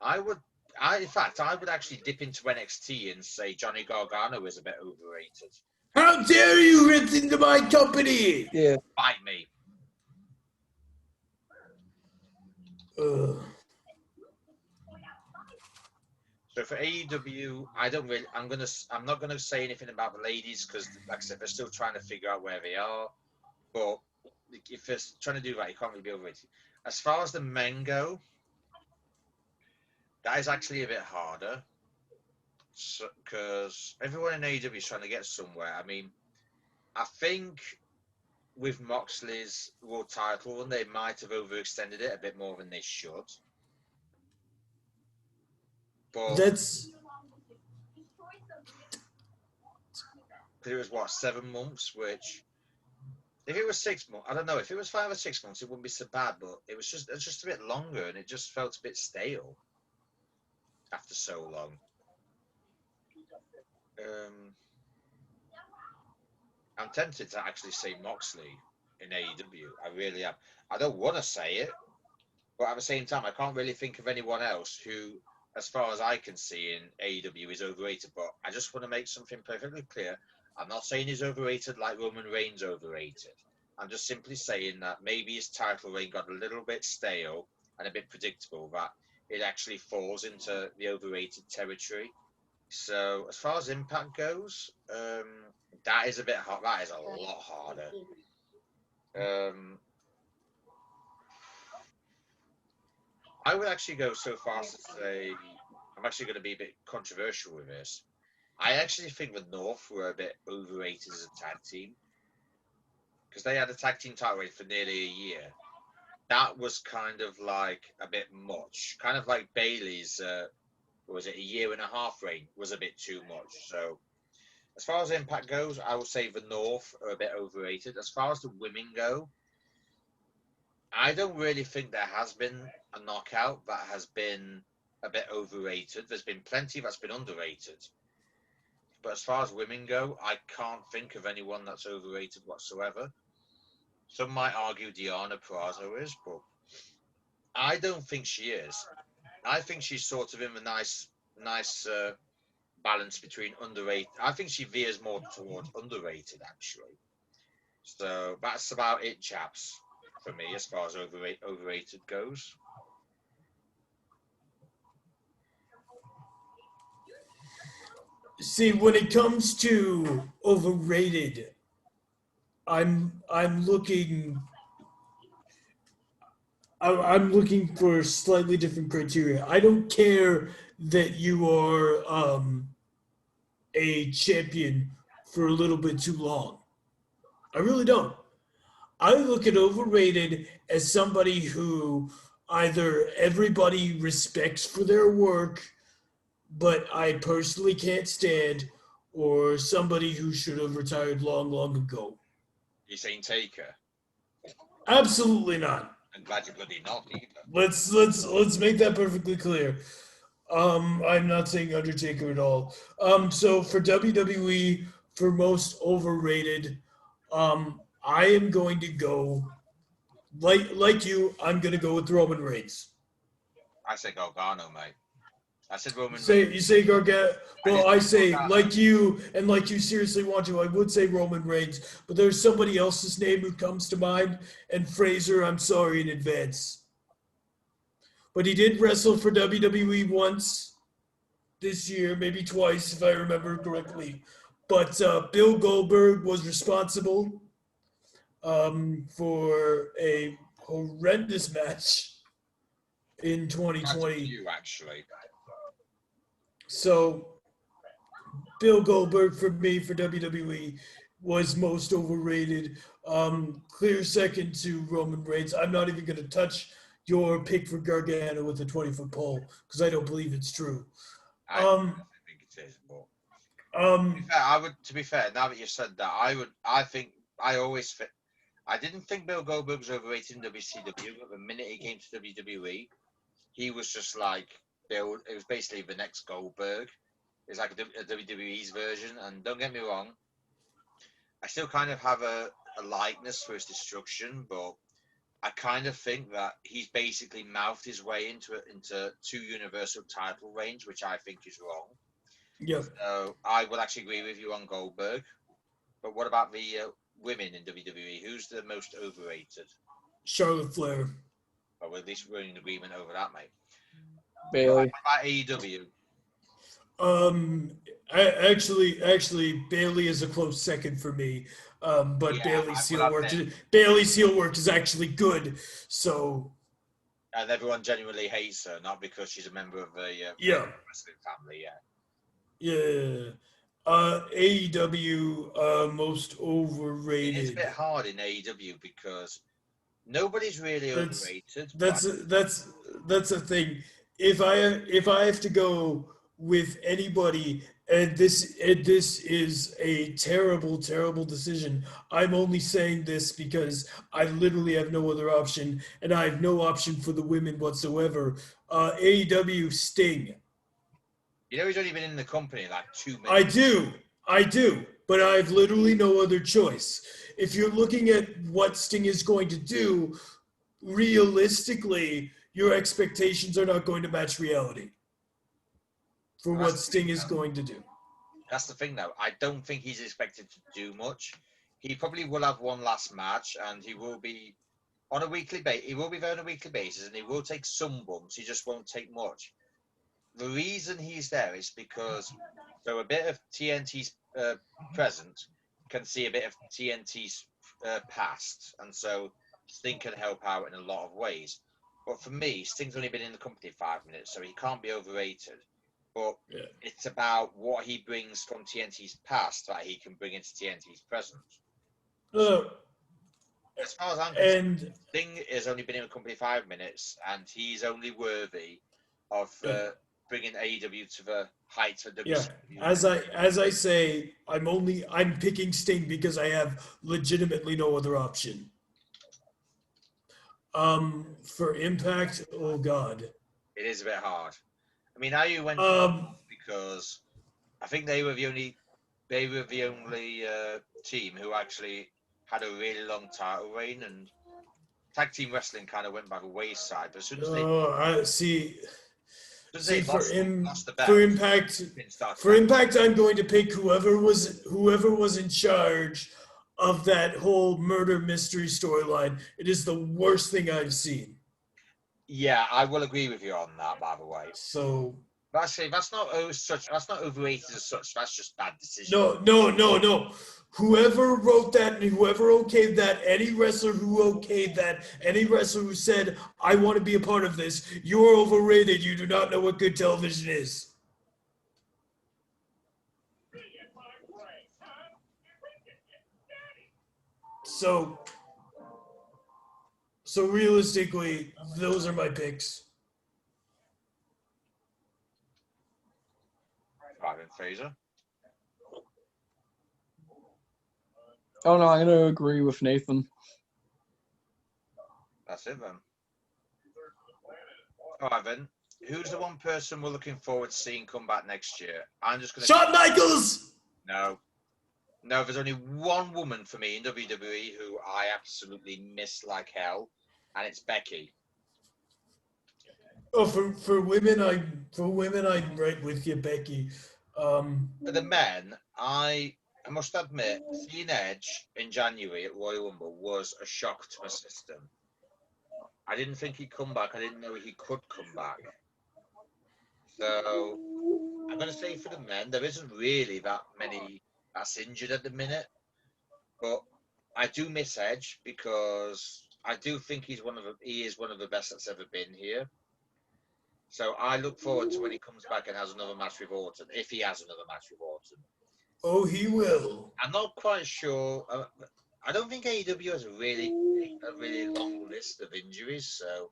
In fact, I would actually dip into NXT and say Johnny Gargano is a bit overrated How dare you rip into my company? Yeah. Bite me. Ugh. So for AEW, I'm not gonna say anything about the ladies because, like I said, they're still trying to figure out where they are. But if they're trying to do that, you can't really be overrated. As far as the men go, that is actually a bit harder because everyone in AEW is trying to get somewhere. I mean, I think with Moxley's world title run, they might have overextended it a bit more than they should. But That's it was what, 7 months, which if it was 6 months, I don't know. If it was 5 or 6 months, it wouldn't be so bad. But it was just a bit longer, and it just felt a bit stale after so long. I'm tempted to actually say Moxley in AEW. I really am. I don't want to say it, but at the same time, I can't really think of anyone else who, as far as I can see in AEW, is overrated. But I just want to make something perfectly clear. I'm not saying he's overrated like Roman Reigns overrated. I'm just simply saying that maybe his title reign got a little bit stale and a bit predictable, that it actually falls into the overrated territory. So as far as Impact goes, that is a bit hard. That is a lot harder. I would actually go so far as to say, I'm actually going to be a bit controversial with this. I actually think the North were a bit overrated as a tag team because they had a tag team title reign for nearly a year. That was kind of like a bit much. Kind of like Bayley's, was it a year and a half reign was a bit too much. So as far as Impact goes, I will say the North are a bit overrated. As far as the women go, I don't really think there has been a knockout that has been a bit overrated. There's been plenty that's been underrated. But as far as women go, I can't think of anyone that's overrated whatsoever. Some might argue Deonna Purrazzo is, but I don't think she is. I think she's sort of in the nice balance between underrated. I think she veers more towards underrated, actually. So that's about it, chaps, for me, as far as overrated goes. See, when it comes to overrated, I'm looking I'm looking for slightly different criteria. I don't care that you are a champion for a little bit too long. I really don't. I look at overrated as somebody who either everybody respects for their work, but I personally can't stand, or somebody who should have retired long, long ago. You saying Taker? Absolutely not. I'm glad you're bloody not either. Let's make that perfectly clear. I'm not saying Undertaker at all. So for WWE, for most overrated, I am going to go like you. I'm going to go with Roman Reigns. I said Gargano, mate. I said Roman You say Gargano. Well, I say Gargano. like you, and like you seriously want to. I would say Roman Reigns, but there's somebody else's name who comes to mind, and Fraser. I'm sorry in advance, but he did wrestle for WWE once this year, maybe twice if I remember correctly. But Bill Goldberg was responsible for a horrendous match in 2020. You actually. So Bill Goldberg for me for WWE was most overrated. Clear second to Roman Reigns. I'm not even going to touch your pick for Gargano with a 20-foot pole because I don't believe it's true. I think it is, but to be fair, now that you've said that, I didn't think Bill Goldberg was overrated in WCW, but the minute he came to WWE, he was just like Bill. It was basically the next Goldberg. It's like a WWE's version, and don't get me wrong, I still kind of have a likeness for his destruction, but I kind of think that he's basically mouthed his way into 2 Universal title reigns, which I think is wrong. Yeah. So I would actually agree with you on Goldberg. But what about the women in WWE? Who's the most overrated? Charlotte Flair. Well, at least we're in agreement over that, mate. Bailey. What about AEW? Actually, Bailey is a close second for me. But Yeah, Bailey's heel work is actually good. So. And everyone genuinely hates her, not because she's a member of the wrestling family. Yeah. AEW most overrated. It's a bit hard in AEW because nobody's really overrated. That's the thing. If I have to go with anybody, and this is a terrible decision. I'm only saying this because I literally have no other option, and I have no option for the women whatsoever. AEW Sting. You know he's only been in the company like 2 minutes. I do, but I have literally no other choice. If you're looking at what Sting is going to do, realistically, your expectations are not going to match reality for what Sting is going to do. That's the thing, though. I don't think he's expected to do much. He probably will have one last match, and he will be on a weekly basis. He will be there on a weekly basis, and he will take some bumps. He just won't take much. The reason he's there is because a bit of TNT's present can see a bit of TNT's past, and so Sting can help out in a lot of ways. But for me, Sting's only been in the company 5 minutes, so he can't be overrated. But it's about what he brings from TNT's past that he can bring into TNT's present. As far as I'm concerned, Sting has only been in the company 5 minutes, and he's only worthy of bringing AEW to the heights of WCW. As I say, I'm picking Sting because I have legitimately no other option. For Impact, oh God, it is a bit hard. I mean, how you went because I think they were the only team who actually had a really long title reign, and tag team wrestling kind of went by the wayside. But as soon as For Impact, I'm going to pick whoever was in charge of that whole murder mystery storyline. It is the worst thing I've seen. Yeah, I will agree with you on that, by the way. So that's not overrated as such. That's just bad decision. No. Whoever wrote that and whoever okayed that, any wrestler who okayed that, any wrestler who said, I want to be a part of this, you are overrated. You do not know what good television is. So realistically, those are my picks. Ivan Fraser. Oh no, I'm gonna agree with Nathan. That's it then. All right then. Who's the one person we're looking forward to seeing come back next year? I'm just gonna. Shawn Michaels. No, there's only one woman for me in WWE who I absolutely miss like hell, and it's Becky. Oh, for women, I'm right with you, Becky. For the men, I must admit, seeing Edge in January at Royal Rumble was a shock to my system. I didn't think he'd come back. I didn't know he could come back. So I'm going to say for the men, there isn't really that many that's injured at the minute. But I do miss Edge because I do think he is one of the best that's ever been here. So I look forward to when he comes back and has another match with Orton, if he has another match with Orton. Oh, he will. I'm not quite sure. I don't think AEW has a really long list of injuries, so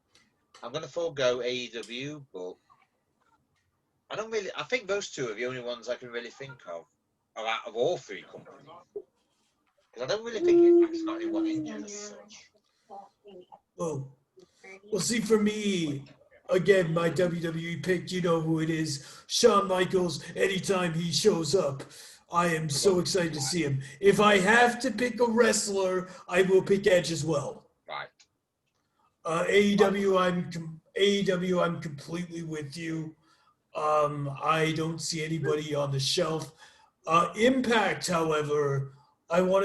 I'm going to forego AEW, but I think those two are the only ones I can really think of out of all three companies. Because I don't really think Impact's got anyone injured as such. Well, see, for me, again, my WWE pick, you know who it is. Shawn Michaels, anytime he shows up, I am so excited to see him. If I have to pick a wrestler, I will pick Edge as well. Right. AEW, I'm completely with you. I don't see anybody on the shelf. Impact, however, I want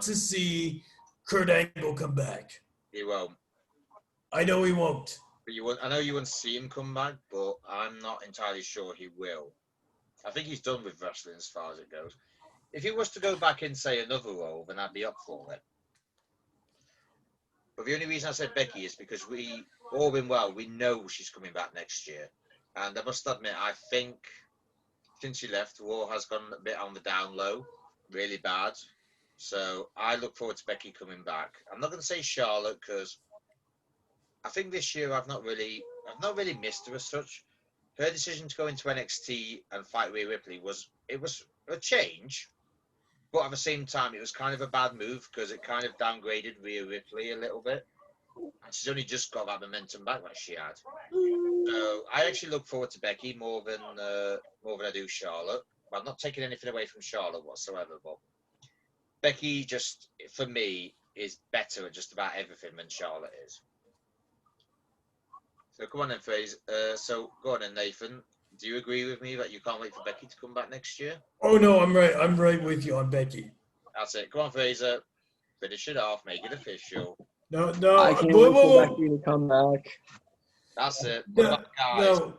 to see Kurt Angle come back. He won't. I know he won't. But I know you want to see him come back, but I'm not entirely sure he will. I think he's done with wrestling as far as it goes. If he was to go back in, say, another role, then I'd be up for it. But the only reason I said Becky is because we, all been well, we know she's coming back next year. And I must admit, I think since she left, Raw has gone a bit on the down low, really bad. So I look forward to Becky coming back. I'm not going to say Charlotte because I think this year I've not really missed her as such. Her decision to go into NXT and fight Rhea Ripley was a change, but at the same time it was kind of a bad move because it kind of downgraded Rhea Ripley a little bit, and she's only just got that momentum back that she had. So I actually look forward to Becky more than I do Charlotte. I'm not taking anything away from Charlotte whatsoever, but Becky just for me is better at just about everything than Charlotte is. So come on then, Fraser. So go on then, Nathan. Do you agree with me that you can't wait for Becky to come back next year? Oh no, I'm right. I'm right with you on Becky. That's it. Come on, Fraser. Finish it off. Make it official. No. I can't wait for Becky to come back. That's it. What about guys? No.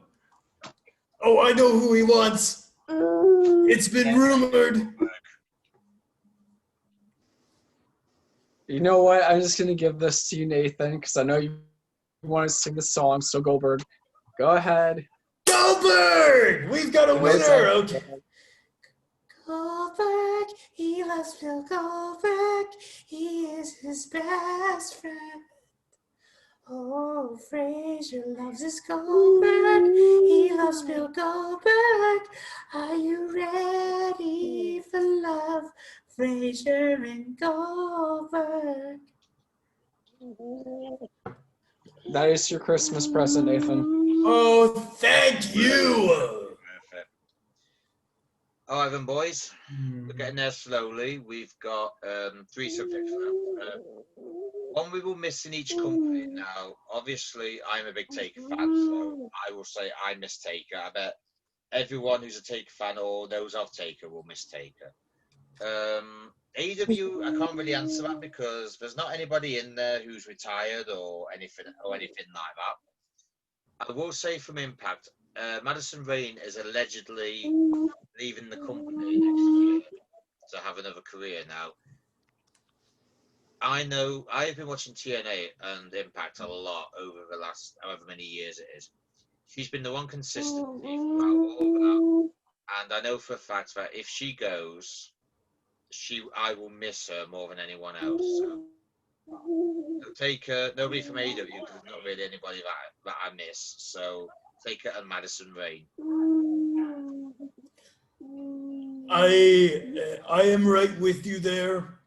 Oh, I know who he wants. It's been rumored. You know what? I'm just gonna give this to you, Nathan, because I know you want to sing the song. So Goldberg, go ahead. Goldberg! We've got a winner. Okay. Goldberg, he loves Bill Goldberg. He is his best friend. Oh, Fraser loves his Goldberg. He loves Bill Goldberg. Are you ready for love, Fraser and Goldberg? That is your Christmas present, Nathan. Oh, thank you. Perfect. All right then, boys. We're getting there slowly. We've got 3 subjects now. One we will miss in each company. Now, obviously, I'm a big Taker fan, so I will say I miss Taker. I bet everyone who's a Taker fan or knows of Taker will miss Taker. AEW, I can't really answer that because there's not anybody in there who's retired or anything like that. I will say from Impact, Madison Rayne is allegedly leaving the company next year to have another career now. I know I've been watching TNA and Impact a lot over the last however many years it is. She's been the one consistency throughout all of that. And I know for a fact that if she goes, I will miss her more than anyone else. So take her, nobody from AEW because there's not really anybody that I miss. So take her and Madison Rayne. I am right with you there.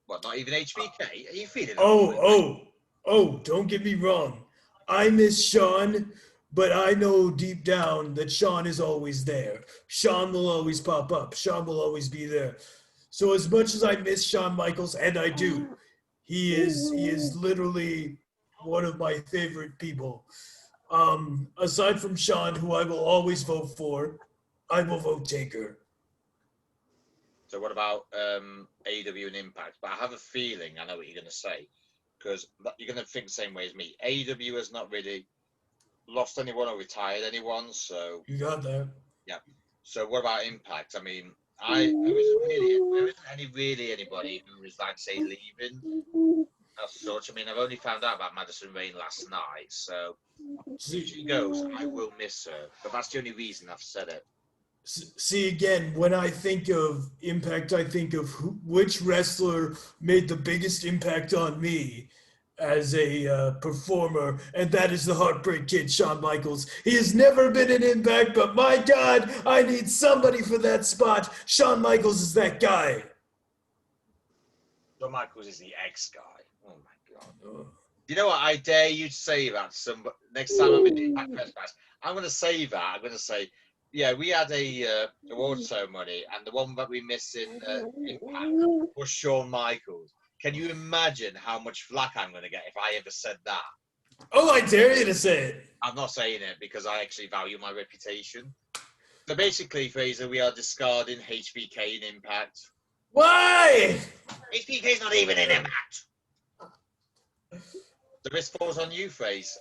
What, not even HBK? Are you feeling Oh, don't get me wrong. I miss Sean, but I know deep down that Sean is always there. Sean will always pop up. Sean will always be there. So as much as I miss Shawn Michaels, and I do, he is literally one of my favorite people. Aside from Sean, who I will always vote for, I will vote Taker. So what about AEW and Impact? But I have a feeling I know what you're going to say because you're going to think the same way as me. AEW has not really lost anyone or retired anyone, so You got that. yeah. So what about Impact? I mean, there isn't really anybody who is like say leaving as such. I mean, I've only found out about Madison Rayne last night, so if she goes, I will miss her. But that's the only reason I've said it. See, again, when I think of Impact, I think of which wrestler made the biggest impact on me as a performer, and that is the Heartbreak Kid, Shawn Michaels. He has never been in Impact, but my God, I need somebody for that spot. Shawn Michaels is that guy. Shawn Michaels is the X guy. Oh my God. You know what? I dare you to say that to somebody next time I'm in the Impact press pass. I'm going to say that. I'm going to say, yeah, we had a award ceremony, and the one that we missed in Impact was Shawn Michaels. Can you imagine how much flack I'm going to get if I ever said that? Oh, I dare you to say it. I'm not saying it because I actually value my reputation. So basically, Fraser, we are discarding HBK in Impact. Why? HBK's not even in a match. The risk falls on you, Phrase.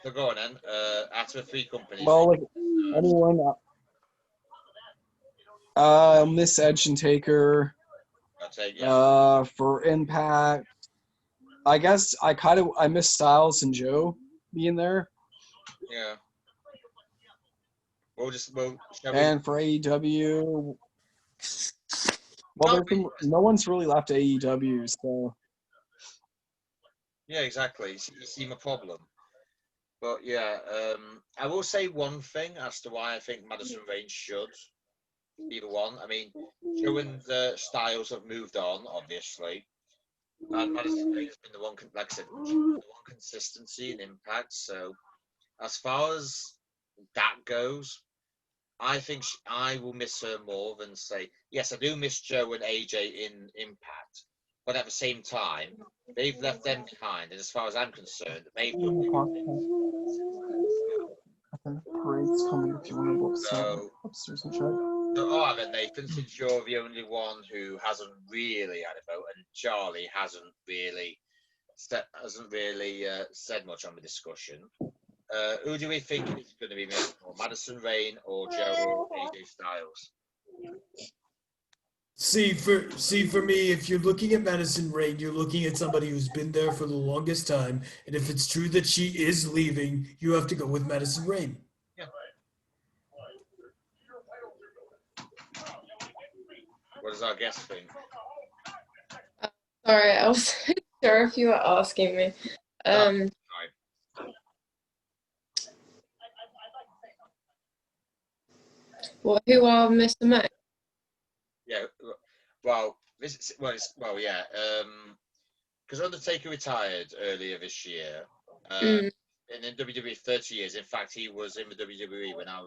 So go on then. Out of the 3 companies. Well, with anyone, Miss Edge and Taker. I'll take you. For Impact, I guess I miss Styles and Joe being there. Yeah. And for AEW, well, no one's really left AEW, so. Yeah, exactly. You see my problem. But yeah, I will say one thing as to why I think Madison Reigns should. Either one. I mean, Joe and Styles have moved on, obviously. And Madison Reigns has been the one, like I said, the one consistency and impact. So as far as that goes, I think I will miss her more than say, yes, I do miss Joe and AJ in Impact. But at the same time, they've left them behind. And as far as I'm concerned, they've done Parade's coming if you want to look so upstairs and check. So, then Nathan, since you're the only one who hasn't really had a vote, and Charlie hasn't really said much on the discussion, who do we think is going to be missed more, Madison Rain or Joe or AJ Styles? See for me, if you're looking at Madison Rain, you're looking at somebody who's been there for the longest time, and if it's true that she is leaving, you have to go with Madison Rain. Yeah. What does our guest think? Sorry, I wasn't sure if you were asking me. Well, who are Mr. Mac? Yeah, yeah. Because Undertaker retired earlier this year, and in WWE 30 years. In fact, he was in the WWE when I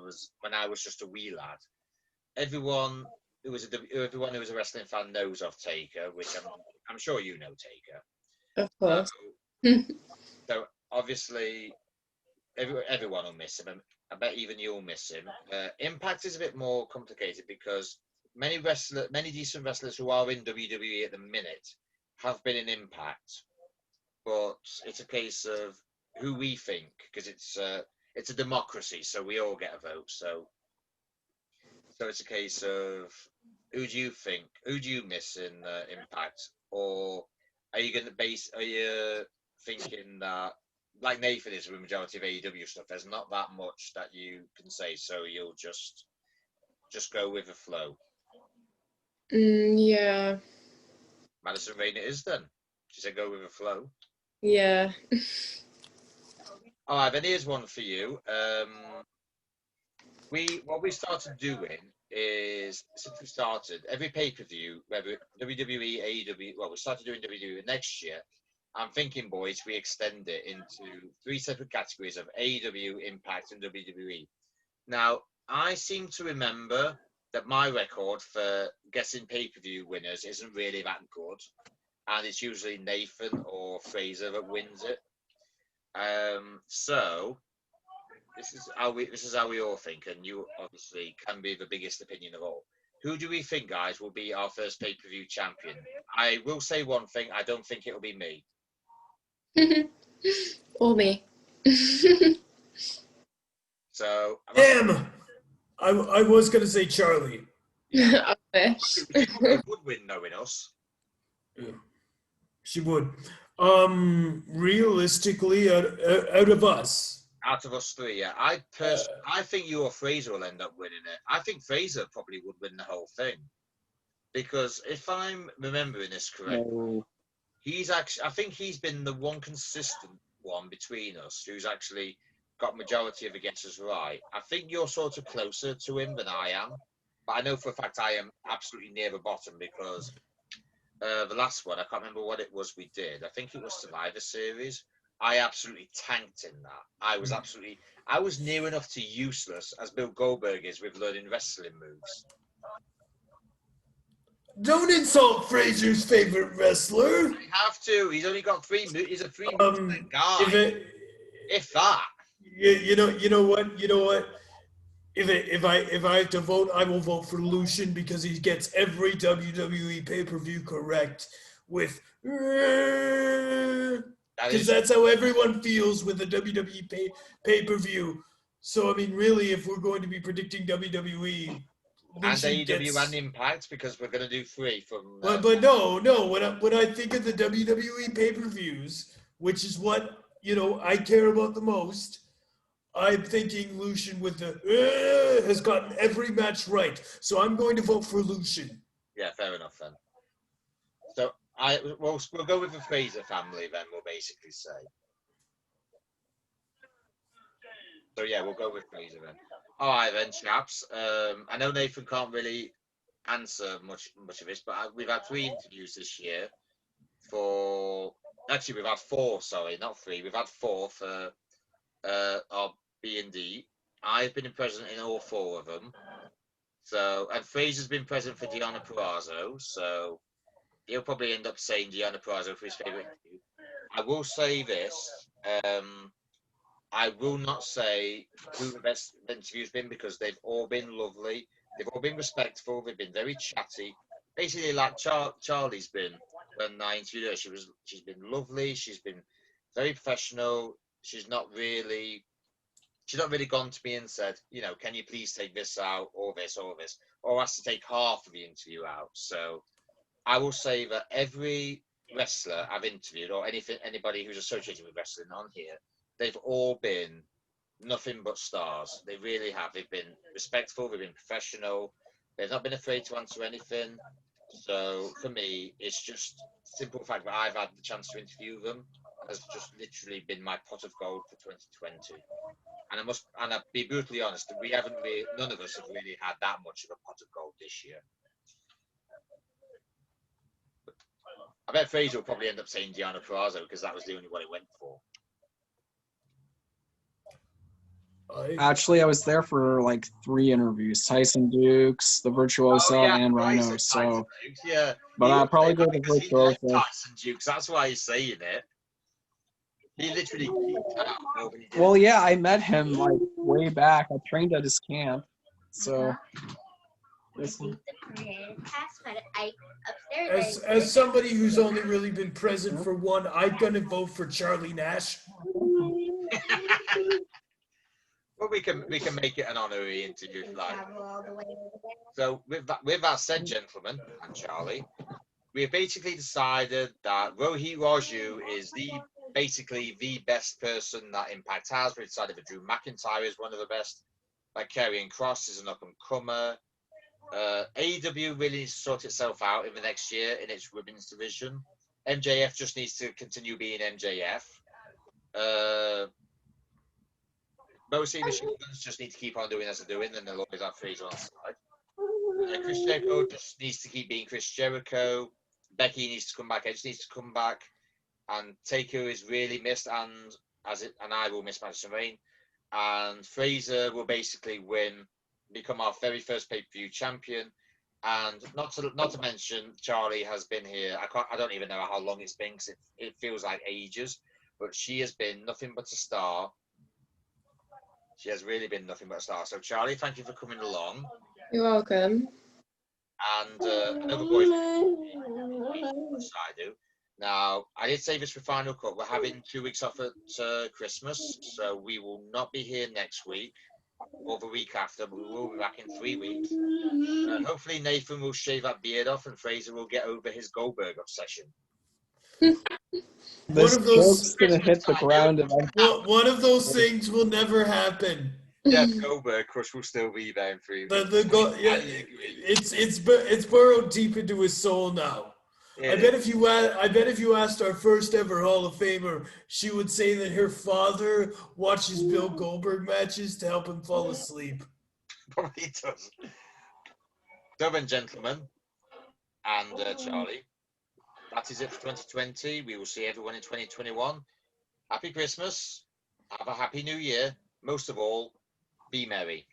was just a wee lad. Everyone who was a wrestling fan knows of Taker, which I'm sure you know Taker. Of course. So obviously, everyone will miss him. I bet even you'll miss him. Impact is a bit more complicated because many decent wrestlers who are in WWE at the minute have been in Impact, but it's a case of who we think, because it's a democracy, so we all get a vote. So it's a case of who do you think? Who do you miss in Impact? Or are you thinking that, like Nathan is with the majority of AEW stuff, there's not that much that you can say, so you'll just go with the flow? Yeah. Madison Rain it is then. She said go with the flow. Yeah. All right, then here's one for you. What we started doing is, since we started, every pay-per-view, whether WWE, AEW, we started doing WWE next year. I'm thinking, boys, we extend it into 3 separate categories of AEW, Impact, and WWE. Now, I seem to remember that my record for guessing pay-per-view winners isn't really that good, and it's usually Nathan or Fraser that wins it. So this is how we all think, and you obviously can be the biggest opinion of all. Who do we think, guys, will be our first pay-per-view champion? I will say one thing: I don't think it'll be me. Or me. So Damn! I was gonna say Charlie. I wish. She would win, knowing us. Yeah, she would. Realistically, out of us. Out of us 3, yeah. I think you or Fraser will end up winning it. I think Fraser probably would win the whole thing, because if I'm remembering this correctly, I think he's been the one consistent one between us who's actually got majority of the guesses right. I think you're sort of closer to him than I am, but I know for a fact I am absolutely near the bottom, because the last one, I can't remember what it was we did. I think it was Survivor Series. I absolutely tanked in that. I was near enough to useless as Bill Goldberg is with learning wrestling moves. Don't insult Fraser's favorite wrestler. You have to. He's only got 3 moves. He's a 3 guy. If that. You know what? if I have to vote, I will vote for Lucian because he gets every WWE pay-per-view correct with because that's how everyone feels with the WWE pay-per-view. So I mean, really, if we're going to be predicting WWE, and Lucian AEW gets. and Impact, because we're going to do 3 from. But no. When I think of the WWE pay-per-views, which is what I care about the most, I'm thinking Lucian with the has gotten every match right. So I'm going to vote for Lucian. Yeah, fair enough then. So we'll go with the Fraser family then. We'll basically say. So yeah, we'll go with Fraser then. All right then, chaps. I know Nathan can't really answer much of this, but we've had 3 interviews this year. Actually, we've had 4. Sorry, not 3. We've had 4 for our B&D. I've been present in all 4 of them. So, and Fraser's been present for Deonna Purrazzo. So he'll probably end up saying Deonna Purrazzo for his favorite interview. I will say this. I will not say who the best interview's been, because they've all been lovely. They've all been respectful. They've been very chatty. Basically, like Charlie's been when I interviewed her. She's been lovely. She's been very professional. She's not really gone to me and said, can you please take this out or this, or asked to take half of the interview out. So I will say that every wrestler I've interviewed, or anybody who's associated with wrestling on here, they've all been nothing but stars. They really have. They've been respectful. They've been professional. They've not been afraid to answer anything. So for me, it's just simple fact that I've had the chance to interview them has just literally been my pot of gold for 2020. And I'll be brutally honest, none of us have really had that much of a pot of gold this year. I bet Fraser will probably end up saying Deonna Purrazzo because that was the only one he went for. Actually, I was there for like 3 interviews: Tyson Dukes, the Virtuoso, and Rhino. So, Dukes, yeah. But I'll probably go with the Virtuoso. Tyson Dukes. That's why he's saying it. He literally geeked out more than he did. Well, yeah, I met him like way back. I trained at his camp. So. As somebody who's only really been present for 1, I'm gonna vote for Charlie Nash. Well, we can make it an honorary interview if you like. So with that said, gentlemen and Charlie, we have basically decided that Rohit Raju is basically the best person that Impact has. We decided that Drew McIntyre is one of the best. Like Karrion Kross is an up-and-comer. AEW really needs to sort itself out in the next year in its women's division. MJF just needs to continue being MJF. Most of the Shields just need to keep on doing as they're doing, and they'll always have Fraser on the side. Chris Jericho just needs to keep being Chris Jericho. Becky needs to come back. Edge needs to come back. And Taker is really missed, and I will miss Madison Rain. And Fraser will basically become our very first pay-per-view champion. And not to mention, Charlie has been here. I don't even know how long it's been, because it feels like ages. But she has been nothing but a star. She has really been nothing but a star. So, Charlie, thank you for coming along. You're welcome. And another boys, I do. Now, I did say this for Final Cut. We're having 2 weeks off at Christmas, so we will not be here next week or the week after, but we will be back in 3 weeks. Hopefully, Nathan will shave that beard off, and Fraser will get over his Goldberg obsession. This joke's gonna hit the ground. One of those things will never happen. Yes, Goldberg Crush will still be there in 3 weeks. It's burrowed deep into his soul now. I bet if you asked our first ever Hall of Famer, she would say that her father watches Bill Goldberg matches to help him fall asleep. Probably does. So then, gentlemen, and Charlie, that is it for 2020. We will see everyone in 2021. Happy Christmas. Have a happy new year. Most of all, be merry.